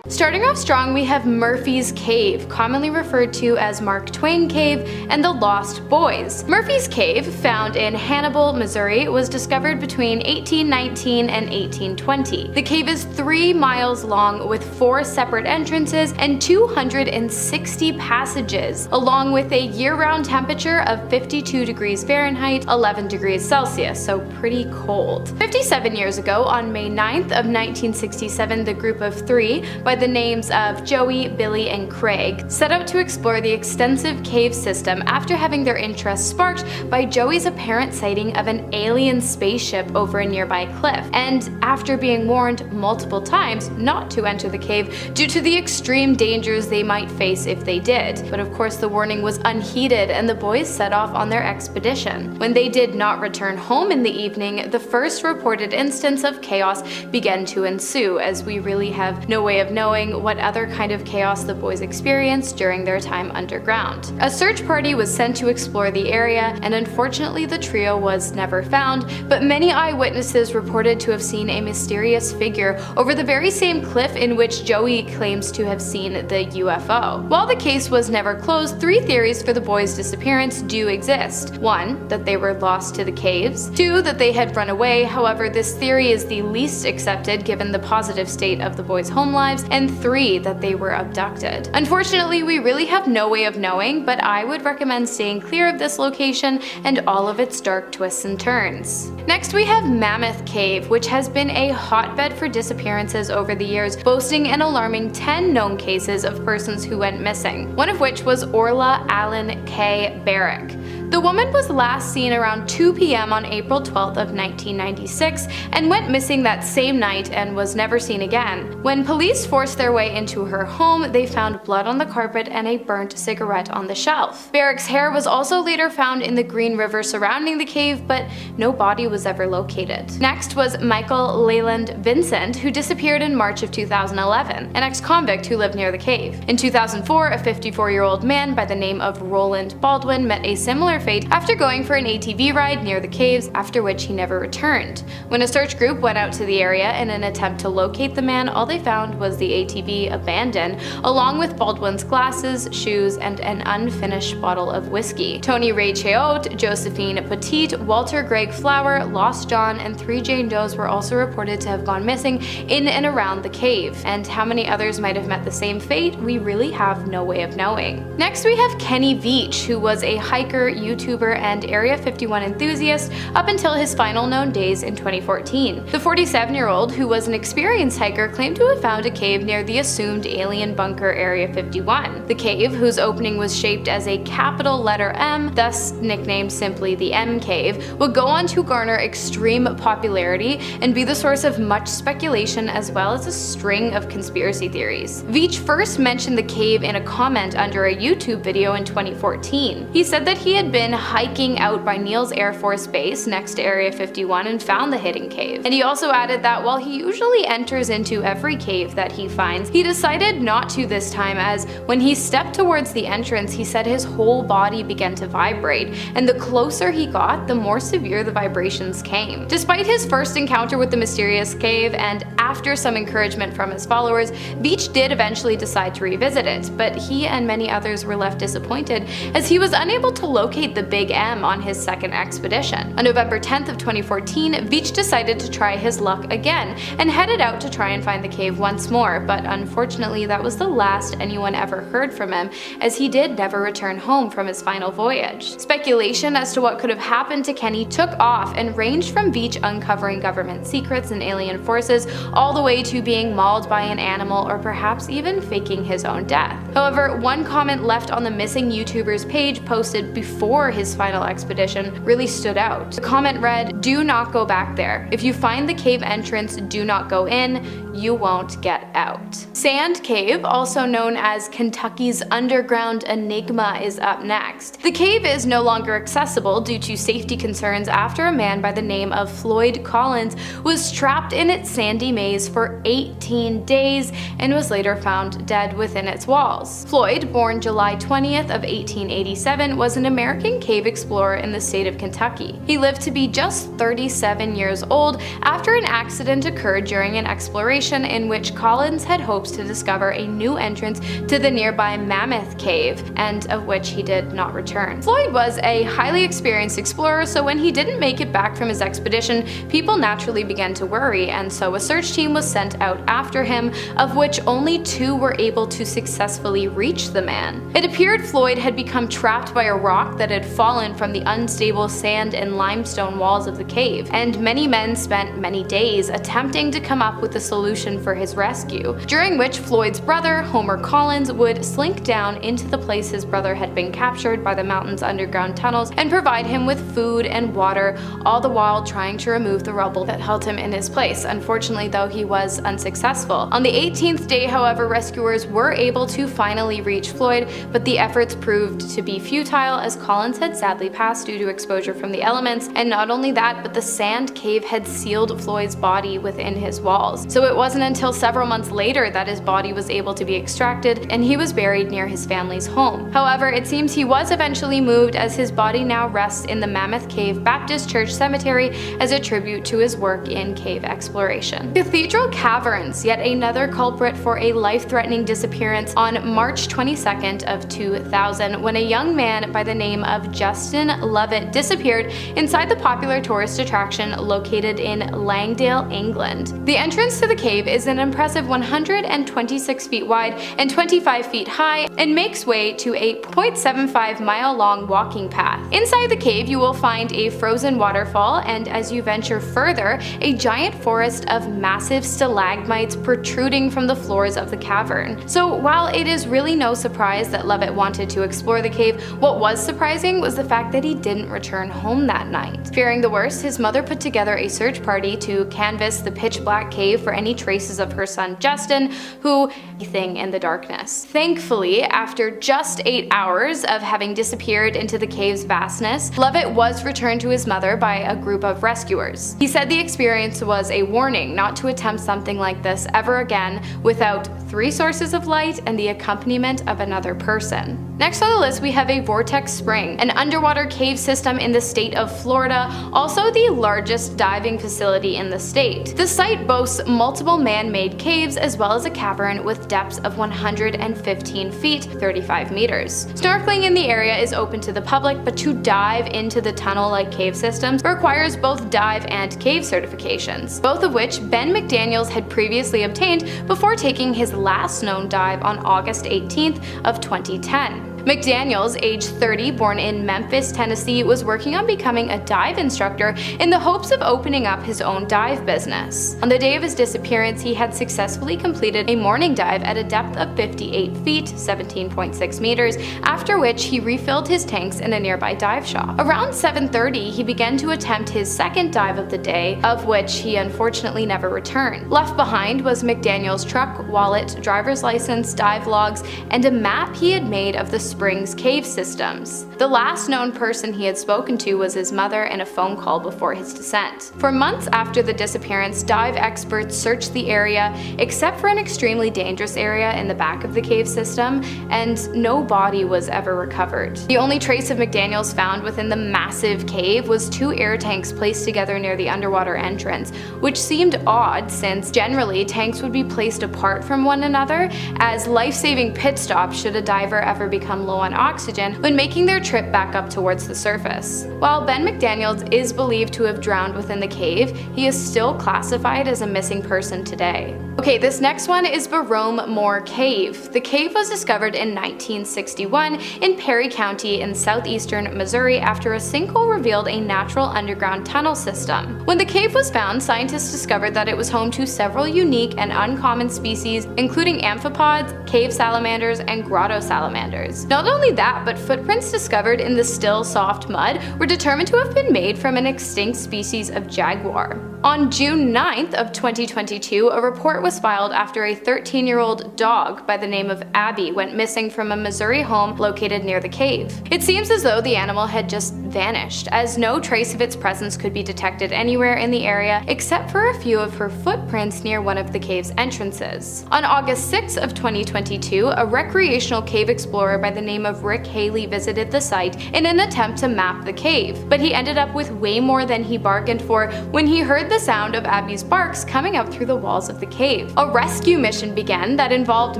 Speaker 2: Starting off strong, we have Murphy's Cave, commonly referred to as Mark Twain Cave and the Lost Boys. Murphy's Cave, found in Hannibal, Missouri, was discovered between 1819 and 1820. The cave is 3 miles long with 4 separate entrances and 260 passages, along with a year-round temperature of 52 degrees Fahrenheit, 11 degrees Celsius, so pretty cold. 57 years ago, on May 9th of 1967, the group of 3, by the names of Joey, Billy, and Craig, set out to explore the extensive cave system after having their interest sparked by Joey's apparent sighting of an alien spaceship over a nearby cliff, and after being warned multiple times not to enter the cave due to the extreme dangers they might face if they did. But of course the warning was unheeded and the boys set off on their expedition. When they did not return home in the evening, the first reported instance of chaos began to ensue, as we really have no way of knowing what other kind of chaos the boys experienced during their time underground. A search party was sent to explore the area, and unfortunately the trio was never found, but many eyewitnesses reported to have seen a mysterious figure over the very same cliff in which Joey claims to have seen the UFO. While the case was never closed, 3 theories for the boys' disappearance do exist. 1, that they were lost to the caves. 2, that they had run away, however this theory is the least accepted given the positive state of the boys' home lives, and 3, that they were abducted. Unfortunately, we really have no way of knowing, but I would recommend staying clear of this location and all of its dark twists and turns. Next we have Mammoth Cave, which has been a hotbed for disappearances over the years, boasting an alarming 10 known cases of persons who went missing, one of which was Orla Allen K. Barrick. The woman was last seen around 2 p.m. on April 12th of 1996 and went missing that same night and was never seen again. When police forced their way into her home, they found blood on the carpet and a burnt cigarette on the shelf. Barrick's hair was also later found in the Green River surrounding the cave, but no body was ever located. Next was Michael Leyland Vincent, who disappeared in March of 2011, an ex-convict who lived near the cave. In 2004, a 54-year-old man by the name of Roland Baldwin met a similar fate after going for an ATV ride near the caves, after which he never returned. When a search group went out to the area in an attempt to locate the man, all they found was the ATV abandoned, along with Baldwin's glasses, shoes, and an unfinished bottle of whiskey. Tony Ray Cheote, Josephine Petit, Walter Greg Flower, Lost John, and 3 Jane Does were also reported to have gone missing in and around the cave, and how many others might have met the same fate, we really have no way of knowing. Next we have Kenny Veach, who was a hiker YouTuber and Area 51 enthusiast up until his final known days in 2014. The 47-year-old, who was an experienced hiker, claimed to have found a cave near the assumed alien bunker Area 51. The cave, whose opening was shaped as a capital letter M, thus nicknamed simply the M Cave, would go on to garner extreme popularity and be the source of much speculation as well as a string of conspiracy theories. Veach first mentioned the cave in a comment under a YouTube video in 2014. He said that he had been hiking out by Neal's Air Force Base next to Area 51 and found the hidden cave. And he also added that while he usually enters into every cave that he finds, he decided not to this time, as when he stepped towards the entrance, he said his whole body began to vibrate, and the closer he got, the more severe the vibrations came. Despite his first encounter with the mysterious cave, and after some encouragement from his followers, Veach did eventually decide to revisit it, but he and many others were left disappointed as he was unable to locate the Big M on his second expedition. On November 10th of 2014, Veach decided to try his luck again and headed out to try and find the cave once more, but unfortunately that was the last anyone ever heard from him, as he did never return home from his final voyage. Speculation as to what could have happened to Kenny took off and ranged from Veach uncovering government secrets and alien forces all the way to being mauled by an animal or perhaps even faking his own death. However, one comment left on the missing YouTuber's page posted before his final expedition really stood out. The comment read, "Do not go back there. If you find the cave entrance, do not go in. You won't get out." Sand Cave, also known as Kentucky's underground enigma, is up next. The cave is no longer accessible due to safety concerns after a man by the name of Floyd Collins was trapped in its sandy maze for 18 days and was later found dead within its walls. Floyd, born July 20th of 1887, was an American cave explorer in the state of Kentucky. He lived to be just 37 years old after an accident occurred during an exploration in which Collins had hopes to discover a new entrance to the nearby Mammoth Cave, and of which he did not return. Floyd was a highly experienced explorer, so when he didn't make it back from his expedition, people naturally began to worry, and so a search team was sent out after him, of which only 2 were able to successfully reach the man. It appeared Floyd had become trapped by a rock that had fallen from the unstable sand and limestone walls of the cave, and many men spent many days attempting to come up with a solution for his rescue, during which Floyd's brother, Homer Collins, would slink down into the place his brother had been captured by the mountain's underground tunnels and provide him with food and water, all the while trying to remove the rubble that held him in his place. Unfortunately, though, he was unsuccessful. On the 18th day, however, rescuers were able to finally reach Floyd, but the efforts proved to be futile as Collins had sadly passed due to exposure from the elements, and not only that, but the sand cave had sealed Floyd's body within his walls. So it wasn't until several months later that his body was able to be extracted and he was buried near his family's home. However, it seems he was eventually moved, as his body now rests in the Mammoth Cave Baptist Church Cemetery as a tribute to his work in cave exploration. Cathedral Caverns, yet another culprit for a life-threatening disappearance on March 22nd of 2000, when a young man by the name of Justin Lovett disappeared inside the popular tourist attraction located in Langdale, England. The entrance to the cave is an impressive 126 feet wide and 25 feet high and makes way to a 0.75-mile-long walking path. Inside the cave, you will find a frozen waterfall, and as you venture further, a giant forest of massive stalagmites protruding from the floors of the cavern. So while it is really no surprise that Lovett wanted to explore the cave, what was surprising was the fact that he didn't return home that night. Fearing the worst, his mother put together a search party to canvass the pitch-black cave for any traces of her son Justin, who anything in the darkness. Thankfully, after just 8 hours of having disappeared into the cave's vastness, Lovett was returned to his mother by a group of rescuers. He said the experience was a warning not to attempt something like this ever again without 3 sources of light and the accompaniment of another person. Next on the list, we have a vortex spring, an underwater cave system in the state of Florida, also the largest diving facility in the state. The site boasts multiple man-made caves as well as a cavern with depths of 115 feet, 35 meters. Snorkeling in the area is open to the public, but to dive into the tunnel-like cave systems requires both dive and cave certifications, both of which Ben McDaniels had previously obtained before taking his last known dive on August 18th of 2010. McDaniels, age 30, born in Memphis, Tennessee, was working on becoming a dive instructor in the hopes of opening up his own dive business. On the day of his disappearance, he had successfully completed a morning dive at a depth of 58 feet, 17.6 meters, after which he refilled his tanks in a nearby dive shop. Around 7:30, he began to attempt his second dive of the day, of which he unfortunately never returned. Left behind was McDaniels' truck, wallet, driver's license, dive logs, and a map he had made of the Springs cave systems. The last known person he had spoken to was his mother in a phone call before his descent. For months after the disappearance, dive experts searched the area, except for an extremely dangerous area in the back of the cave system, and no body was ever recovered. The only trace of McDaniels found within the massive cave was 2 air tanks placed together near the underwater entrance, which seemed odd since generally tanks would be placed apart from one another as life-saving pit stops should a diver ever become low on oxygen when making their trip back up towards the surface. While Ben McDaniels is believed to have drowned within the cave, he is still classified as a missing person today. Okay, this next one is Barome Moor Cave. The cave was discovered in 1961 in Perry County in southeastern Missouri after a sinkhole revealed a natural underground tunnel system. When the cave was found, scientists discovered that it was home to several unique and uncommon species, including amphipods, cave salamanders, and grotto salamanders. Not only that, but footprints discovered in the still soft mud were determined to have been made from an extinct species of jaguar. On June 9th of 2022, a report was filed after a 13-year-old dog by the name of Abby went missing from a Missouri home located near the cave. It seems as though the animal had just vanished, as no trace of its presence could be detected anywhere in the area except for a few of her footprints near one of the cave's entrances. On August 6th of 2022, a recreational cave explorer by the name of Rick Haley visited the site in an attempt to map the cave, but he ended up with way more than he bargained for when he heard the sound of Abby's barks coming up through the walls of the cave. A rescue mission began that involved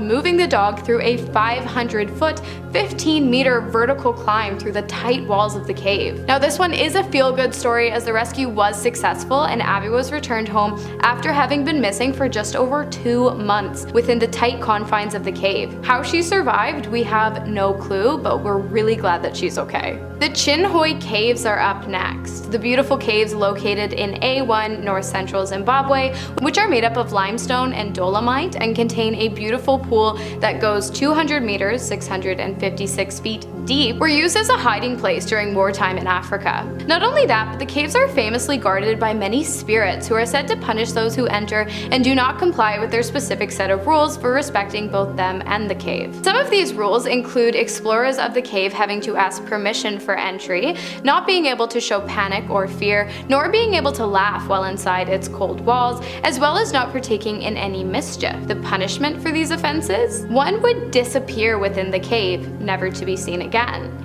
Speaker 2: moving the dog through a 500-foot, 15-meter vertical climb through the tight walls of the cave. Now this one is a feel-good story as the rescue was successful and Abby was returned home after having been missing for just over 2 months within the tight confines of the cave. How she survived, we have no clue, but we're really glad that she's okay. The Chinhoy Caves are up next. The beautiful caves located in A1 north-central Zimbabwe, which are made up of limestone and dolomite and contain a beautiful pool that goes 200 meters, 656 feet deep, were used as a hiding place during wartime in Africa. Not only that, but the caves are famously guarded by many spirits who are said to punish those who enter and do not comply with their specific set of rules for respecting both them and the cave. Some of these rules include explorers of the cave having to ask permission for entry, not being able to show panic or fear, nor being able to laugh while inside its cold walls, as well as not partaking in any mischief. The punishment for these offenses? One would disappear within the cave, never to be seen again.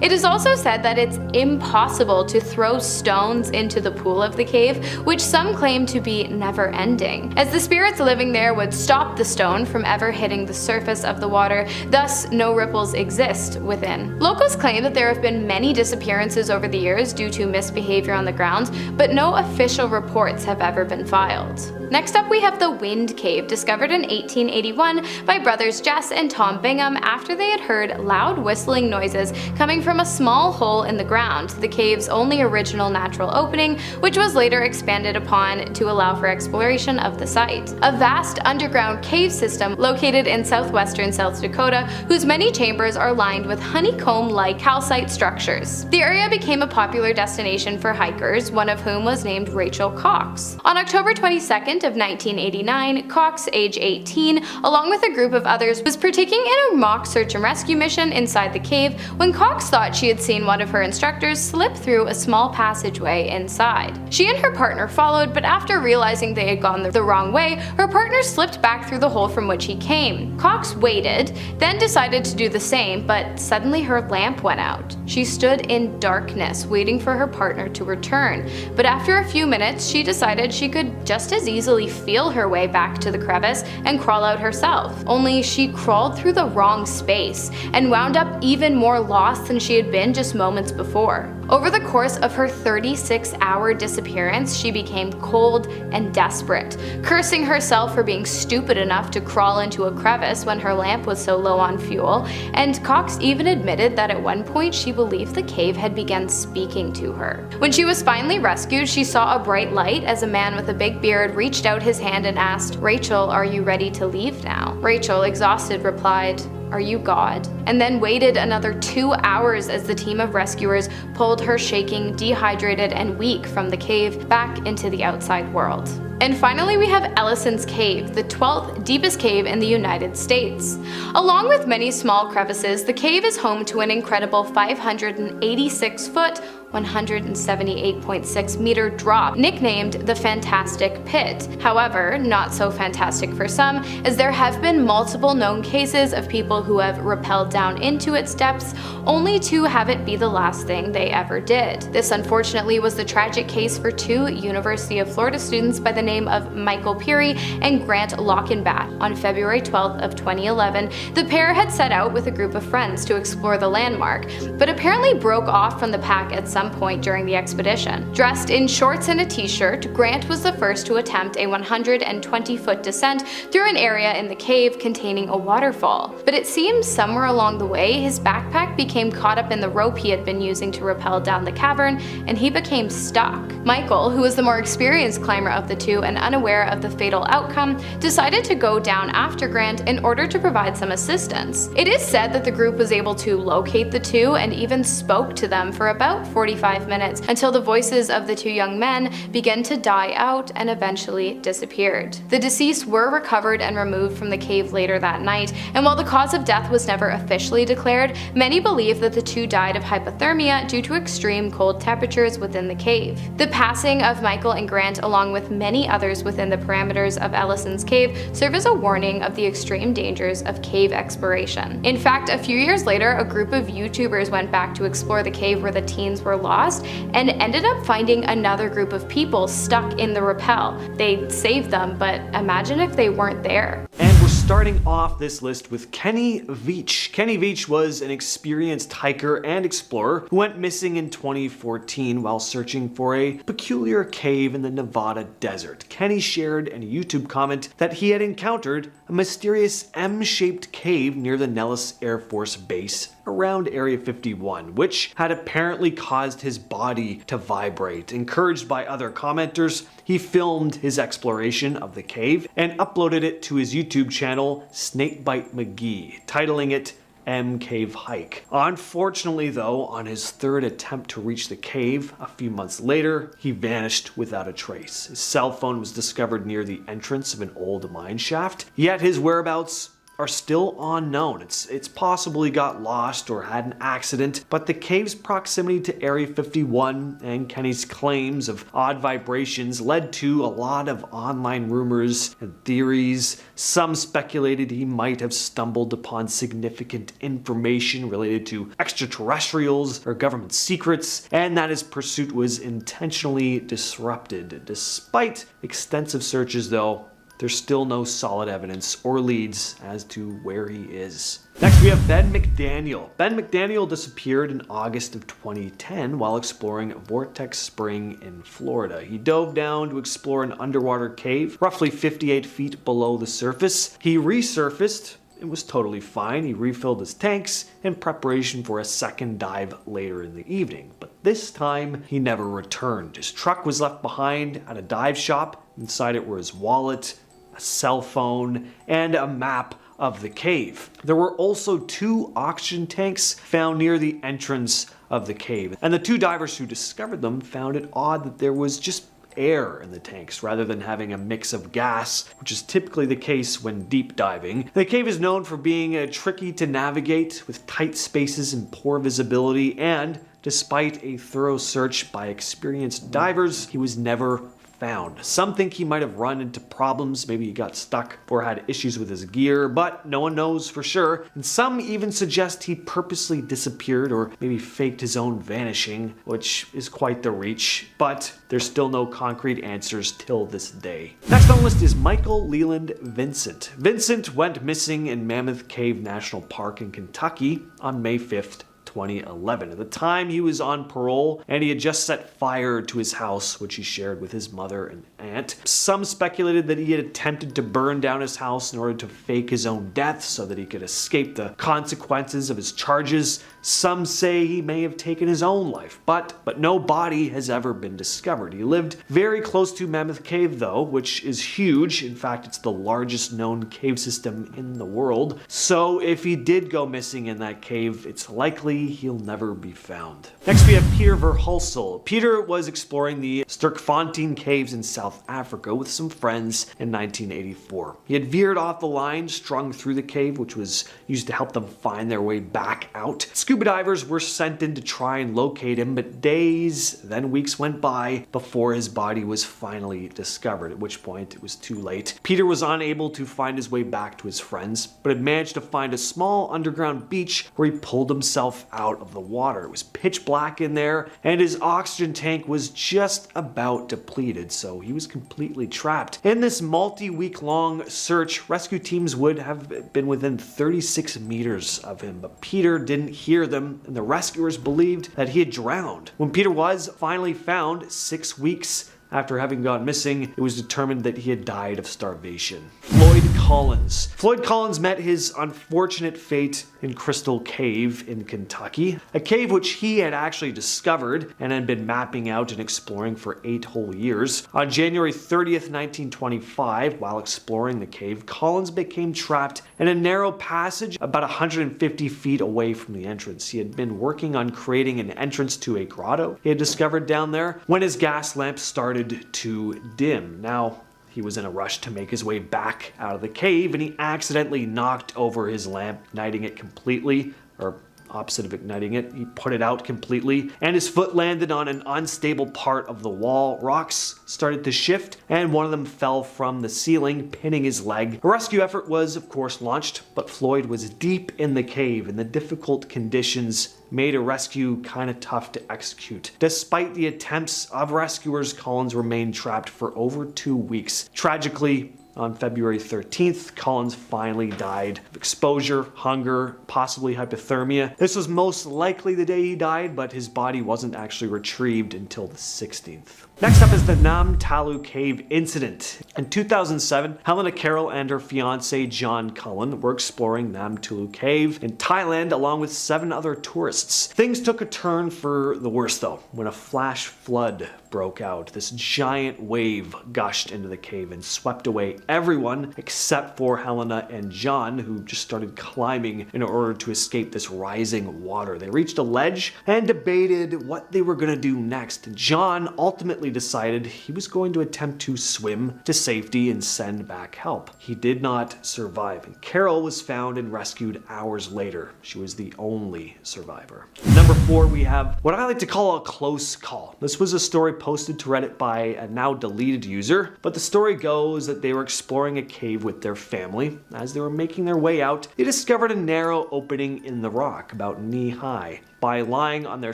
Speaker 2: It is also said that it's impossible to throw stones into the pool of the cave, which some claim to be never-ending, as the spirits living there would stop the stone from ever hitting the surface of the water, thus no ripples exist within. Locals claim that there have been many disappearances over the years due to misbehavior on the grounds, but no official reports have ever been filed. Next up we have the Wind Cave, discovered in 1881 by brothers Jess and Tom Bingham after they had heard loud whistling noises coming from a small hole in the ground, the cave's only original natural opening, which was later expanded upon to allow for exploration of the site. A vast underground cave system located in southwestern South Dakota, whose many chambers are lined with honeycomb-like calcite structures. The area became a popular destination for hikers, one of whom was named Rachel Cox. On October 22nd of 1989, Cox, age 18, along with a group of others, was partaking in a mock search and rescue mission inside the cave when Cox thought she had seen one of her instructors slip through a small passageway inside. She and her partner followed, but after realizing they had gone the wrong way, her partner slipped back through the hole from which he came. Cox waited, then decided to do the same, but suddenly her lamp went out. She stood in darkness, waiting for her partner to return, but after a few minutes, she decided she could just as easily feel her way back to the crevice and crawl out herself. Only she crawled through the wrong space and wound up even more lost than she had been just moments before. Over the course of her 36-hour disappearance, she became cold and desperate, cursing herself for being stupid enough to crawl into a crevice when her lamp was so low on fuel, and Cox even admitted that at one point she believed the cave had begun speaking to her. When she was finally rescued, she saw a bright light as a man with a big beard reached out his hand and asked, "Rachel, are you ready to leave now?" Rachel, exhausted, replied, "Are you God?" and then waited another 2 hours as the team of rescuers pulled her shaking, dehydrated, and weak from the cave back into the outside world. And finally, we have Ellison's Cave, the 12th deepest cave in the United States. Along with many small crevices, the cave is home to an incredible 586-foot, 178.6 meter drop, nicknamed the Fantastic Pit. However, not so fantastic for some, as there have been multiple known cases of people who have rappelled down into its depths only to have it be the last thing they ever did. This unfortunately was the tragic case for two University of Florida students by the name of Michael Peary and Grant Lockenbat. On February 12th of 2011, the pair had set out with a group of friends to explore the landmark, but apparently broke off from the pack at some point during the expedition. Dressed in shorts and a t-shirt, Grant was the first to attempt a 120-foot descent through an area in the cave containing a waterfall. But it seems somewhere along the way, his backpack became caught up in the rope he had been using to rappel down the cavern, and he became stuck. Michael, who was the more experienced climber of the two and unaware of the fatal outcome, decided to go down after Grant in order to provide some assistance. It is said that the group was able to locate the two and even spoke to them for about 45 minutes until the voices of the two young men began to die out and eventually disappeared. The deceased were recovered and removed from the cave later that night, and while the cause of death was never officially declared, many believe that the two died of hypothermia due to extreme cold temperatures within the cave. The passing of Michael and Grant, along with many others within the parameters of Ellison's Cave, serve as a warning of the extreme dangers of cave exploration. In fact, a few years later, a group of YouTubers went back to explore the cave where the teens were lost and ended up finding another group of people stuck in the rappel. They saved them, but imagine if they weren't there.
Speaker 6: And we're starting off this list with Kenny Veach. Kenny Veach was an experienced hiker and explorer who went missing in 2014 while searching for a peculiar cave in the Nevada desert. Kenny shared in a YouTube comment that he had encountered a mysterious M-shaped cave near the Nellis Air Force Base around Area 51, which had apparently caused his body to vibrate. Encouraged by other commenters, he filmed his exploration of the cave and uploaded it to his YouTube channel, Snakebite McGee, titling it M Cave Hike. Unfortunately though, on his third attempt to reach the cave, a few months later, he vanished without a trace. His cell phone was discovered near the entrance of an old mine shaft, yet his whereabouts are still unknown. It's possible he got lost or had an accident, but the cave's proximity to Area 51 and Kenny's claims of odd vibrations led to a lot of online rumors and theories. Some speculated he might have stumbled upon significant information related to extraterrestrials or government secrets, and that his pursuit was intentionally disrupted. Despite extensive searches though, there's still no solid evidence or leads as to where he is. Next we have Ben McDaniel. Ben McDaniel disappeared in August of 2010 while exploring Vortex Spring in Florida. He dove down to explore an underwater cave roughly 58 feet below the surface. He resurfaced. It was totally fine. He refilled his tanks in preparation for a second dive later in the evening. But this time, he never returned. His truck was left behind at a dive shop. Inside it were his wallet, a cell phone, and a map of the cave. There were also 2 oxygen tanks found near the entrance of the cave. And the 2 divers who discovered them found it odd that there was just air in the tanks rather than having a mix of gas, which is typically the case when deep diving. The cave is known for being tricky to navigate with tight spaces and poor visibility, and despite a thorough search by experienced divers, he was never found. Some think he might have run into problems, maybe he got stuck or had issues with his gear, but no one knows for sure. And some even suggest he purposely disappeared or maybe faked his own vanishing, which is quite the reach, but there's still no concrete answers till this day. Next on the list is Michael Leland Vincent. Vincent went missing in Mammoth Cave National Park in Kentucky on May 5th, 2011. At the time, he was on parole and he had just set fire to his house, which he shared with his mother and aunt. Some speculated that he had attempted to burn down his house in order to fake his own death so that he could escape the consequences of his charges. Some say he may have taken his own life, but no body has ever been discovered. He lived very close to Mammoth Cave though, which is huge. In fact, it's the largest known cave system in the world. So if he did go missing in that cave, it's likely he'll never be found. Next we have Peter Verhulsel. Peter was exploring the Sterkfontein caves in South Africa with some friends in 1984. He had veered off the line strung through the cave, which was used to help them find their way back out. Scuba divers were sent in to try and locate him, but days, then weeks went by before his body was finally discovered, at which point it was too late. Peter was unable to find his way back to his friends, but had managed to find a small underground beach where he pulled himself out of the water. It was pitch black in there, and his oxygen tank was just about depleted, so he was completely trapped. In this multi-week long search, rescue teams would have been within 36 meters of him, but Peter didn't hear them, and the rescuers believed that he had drowned. When Peter was finally found 6 weeks after having gone missing, it was determined that he had died of starvation. Floyd Collins. Floyd Collins met his unfortunate fate in Crystal Cave in Kentucky, a cave which he had actually discovered and had been mapping out and exploring for 8 whole years. On January 30th, 1925, while exploring the cave, Collins became trapped in a narrow passage about 150 feet away from the entrance. He had been working on creating an entrance to a grotto he had discovered down there when his gas lamp started to dim. Now, he was in a rush to make his way back out of the cave, and he accidentally knocked over his lamp, igniting it completely, or opposite of igniting it, he put it out completely, and his foot landed on an unstable part of the wall. Rocks started to shift, and one of them fell from the ceiling, pinning his leg. A rescue effort was, of course, launched, but Floyd was deep in the cave, and the difficult conditions made a rescue kind of tough to execute. Despite the attempts of rescuers, Collins remained trapped for over 2 weeks. Tragically, on February 13th, Collins finally died of exposure, hunger, possibly hypothermia. This was most likely the day he died, but his body wasn't actually retrieved until the 16th. Next up is the Nam Talu Cave incident. In 2007, Helena Carroll and her fiance John Cullen were exploring Nam Talu Cave in Thailand along with 7 other tourists. Things took a turn for the worse though, when a flash flood broke out. This giant wave gushed into the cave and swept away everyone except for Helena and John, who just started climbing in order to escape this rising water. They reached a ledge and debated what they were going to do next. John ultimately decided he was going to attempt to swim to safety and send back help. He did not survive, and Carol was found and rescued hours later. She was the only survivor. Number 4, we have what I like to call a close call. This was a story posted to Reddit by a now deleted user, but the story goes that they were exploring a cave with their family. As they were making their way out, they discovered a narrow opening in the rock, about knee high. By lying on their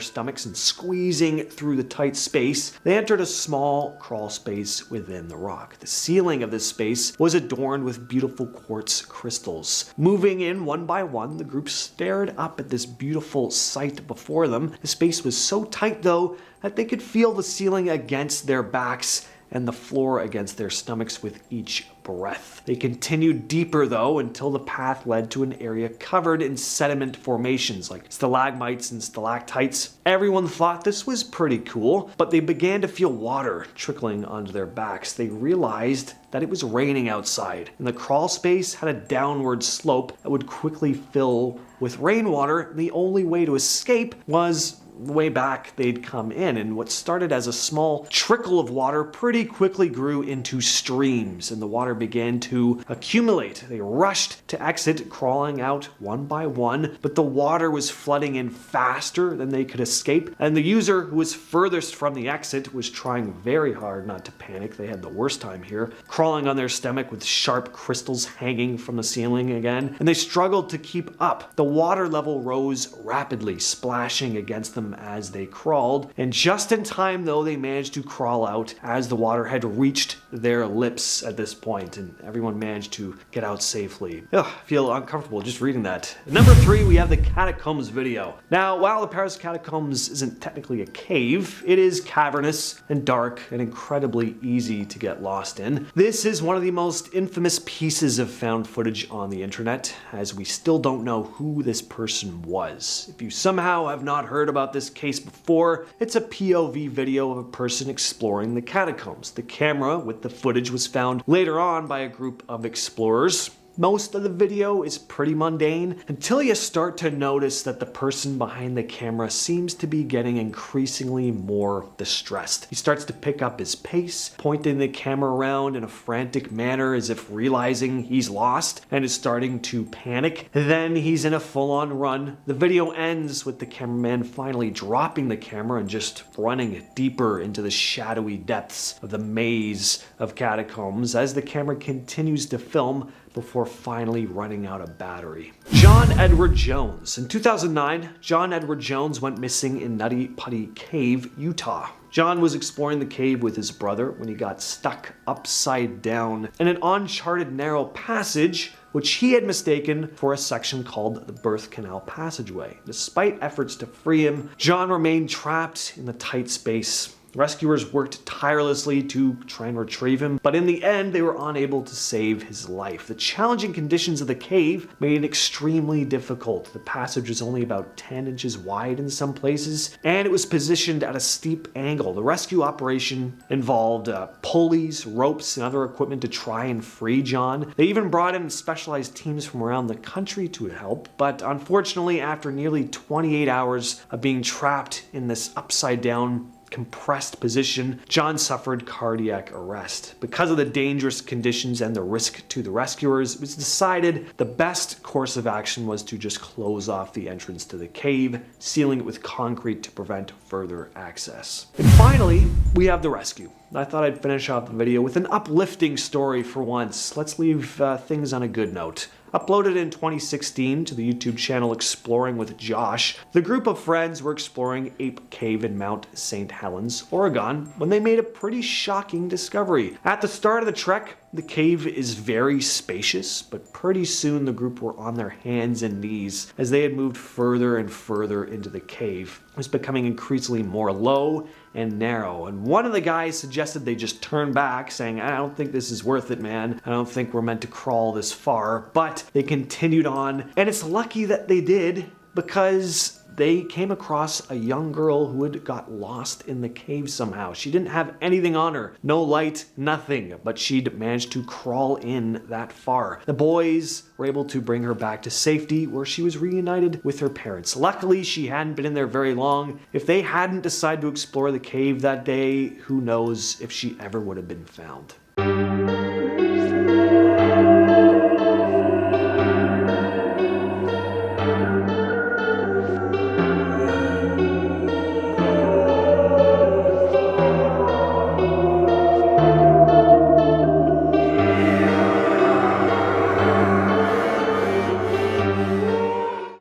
Speaker 6: stomachs and squeezing through the tight space, they entered a small crawl space within the rock. The ceiling of this space was adorned with beautiful quartz crystals. Moving in one by one, the group stared up at this beautiful sight before them. The space was so tight though that they could feel the ceiling against their backs and the floor against their stomachs with each breath. They continued deeper though until the path led to an area covered in sediment formations like stalagmites and stalactites. Everyone thought this was pretty cool, but they began to feel water trickling onto their backs. They realized that it was raining outside, and the crawl space had a downward slope that would quickly fill with rainwater. The only way to escape was the way back they'd come in, and what started as a small trickle of water pretty quickly grew into streams, and the water began to accumulate. They rushed to exit, crawling out one by one, but the water was flooding in faster than they could escape, and the user who was furthest from the exit was trying very hard not to panic. They had the worst time here, crawling on their stomach with sharp crystals hanging from the ceiling again, and they struggled to keep up. The water level rose rapidly, splashing against them them as they crawled, and just in time though, they managed to crawl out as the water had reached their lips at this point, and everyone managed to get out safely. Ugh, I feel uncomfortable just reading that. At number 3, we have the Catacombs video. Now, while the Paris Catacombs isn't technically a cave, it is cavernous and dark and incredibly easy to get lost in. This is one of the most infamous pieces of found footage on the internet, as we still don't know who this person was. If you somehow have not heard about this case before, it's a POV video of a person exploring the catacombs. The camera with the footage was found later on by a group of explorers. Most of the video is pretty mundane until you start to notice that the person behind the camera seems to be getting increasingly more distressed. He starts to pick up his pace, pointing the camera around in a frantic manner as if realizing he's lost and is starting to panic. Then he's in a full-on run. The video ends with the cameraman finally dropping the camera and just running deeper into the shadowy depths of the maze of catacombs as the camera continues to film before finally running out of battery. John Edward Jones. In 2009, John Edward Jones went missing in Nutty Putty Cave, Utah. John was exploring the cave with his brother when he got stuck upside down in an uncharted narrow passage which he had mistaken for a section called the Birth Canal Passageway. Despite efforts to free him, John remained trapped in the tight space. Rescuers worked tirelessly to try and retrieve him, but in the end they were unable to save his life. The challenging conditions of the cave made it extremely difficult. The passage was only about 10 inches wide in some places, and it was positioned at a steep angle. The rescue operation involved pulleys, ropes, and other equipment to try and free John. They even brought in specialized teams from around the country to help, but unfortunately after nearly 28 hours of being trapped in this upside down compressed position, John suffered cardiac arrest. Because of the dangerous conditions and the risk to the rescuers, it was decided the best course of action was to just close off the entrance to the cave, sealing it with concrete to prevent further access. And finally, we have the rescue. I thought I'd finish off the video with an uplifting story for once. Let's leave things on a good note. Uploaded in 2016 to the YouTube channel Exploring with Josh, the group of friends were exploring Ape Cave in Mount St. Helens, Oregon, when they made a pretty shocking discovery. At the start of the trek, the cave is very spacious, but pretty soon the group were on their hands and knees as they had moved further and further into the cave. It was becoming increasingly more low and narrow, and one of the guys suggested they just turn back, saying, "I don't think this is worth it, man. I don't think we're meant to crawl this far." But they continued on, and it's lucky that they did, because they came across a young girl who had got lost in the cave somehow. She didn't have anything on her, no light, nothing, but she'd managed to crawl in that far. The boys were able to bring her back to safety, where she was reunited with her parents. Luckily, she hadn't been in there very long. If they hadn't decided to explore the cave that day, who knows if she ever would have been found.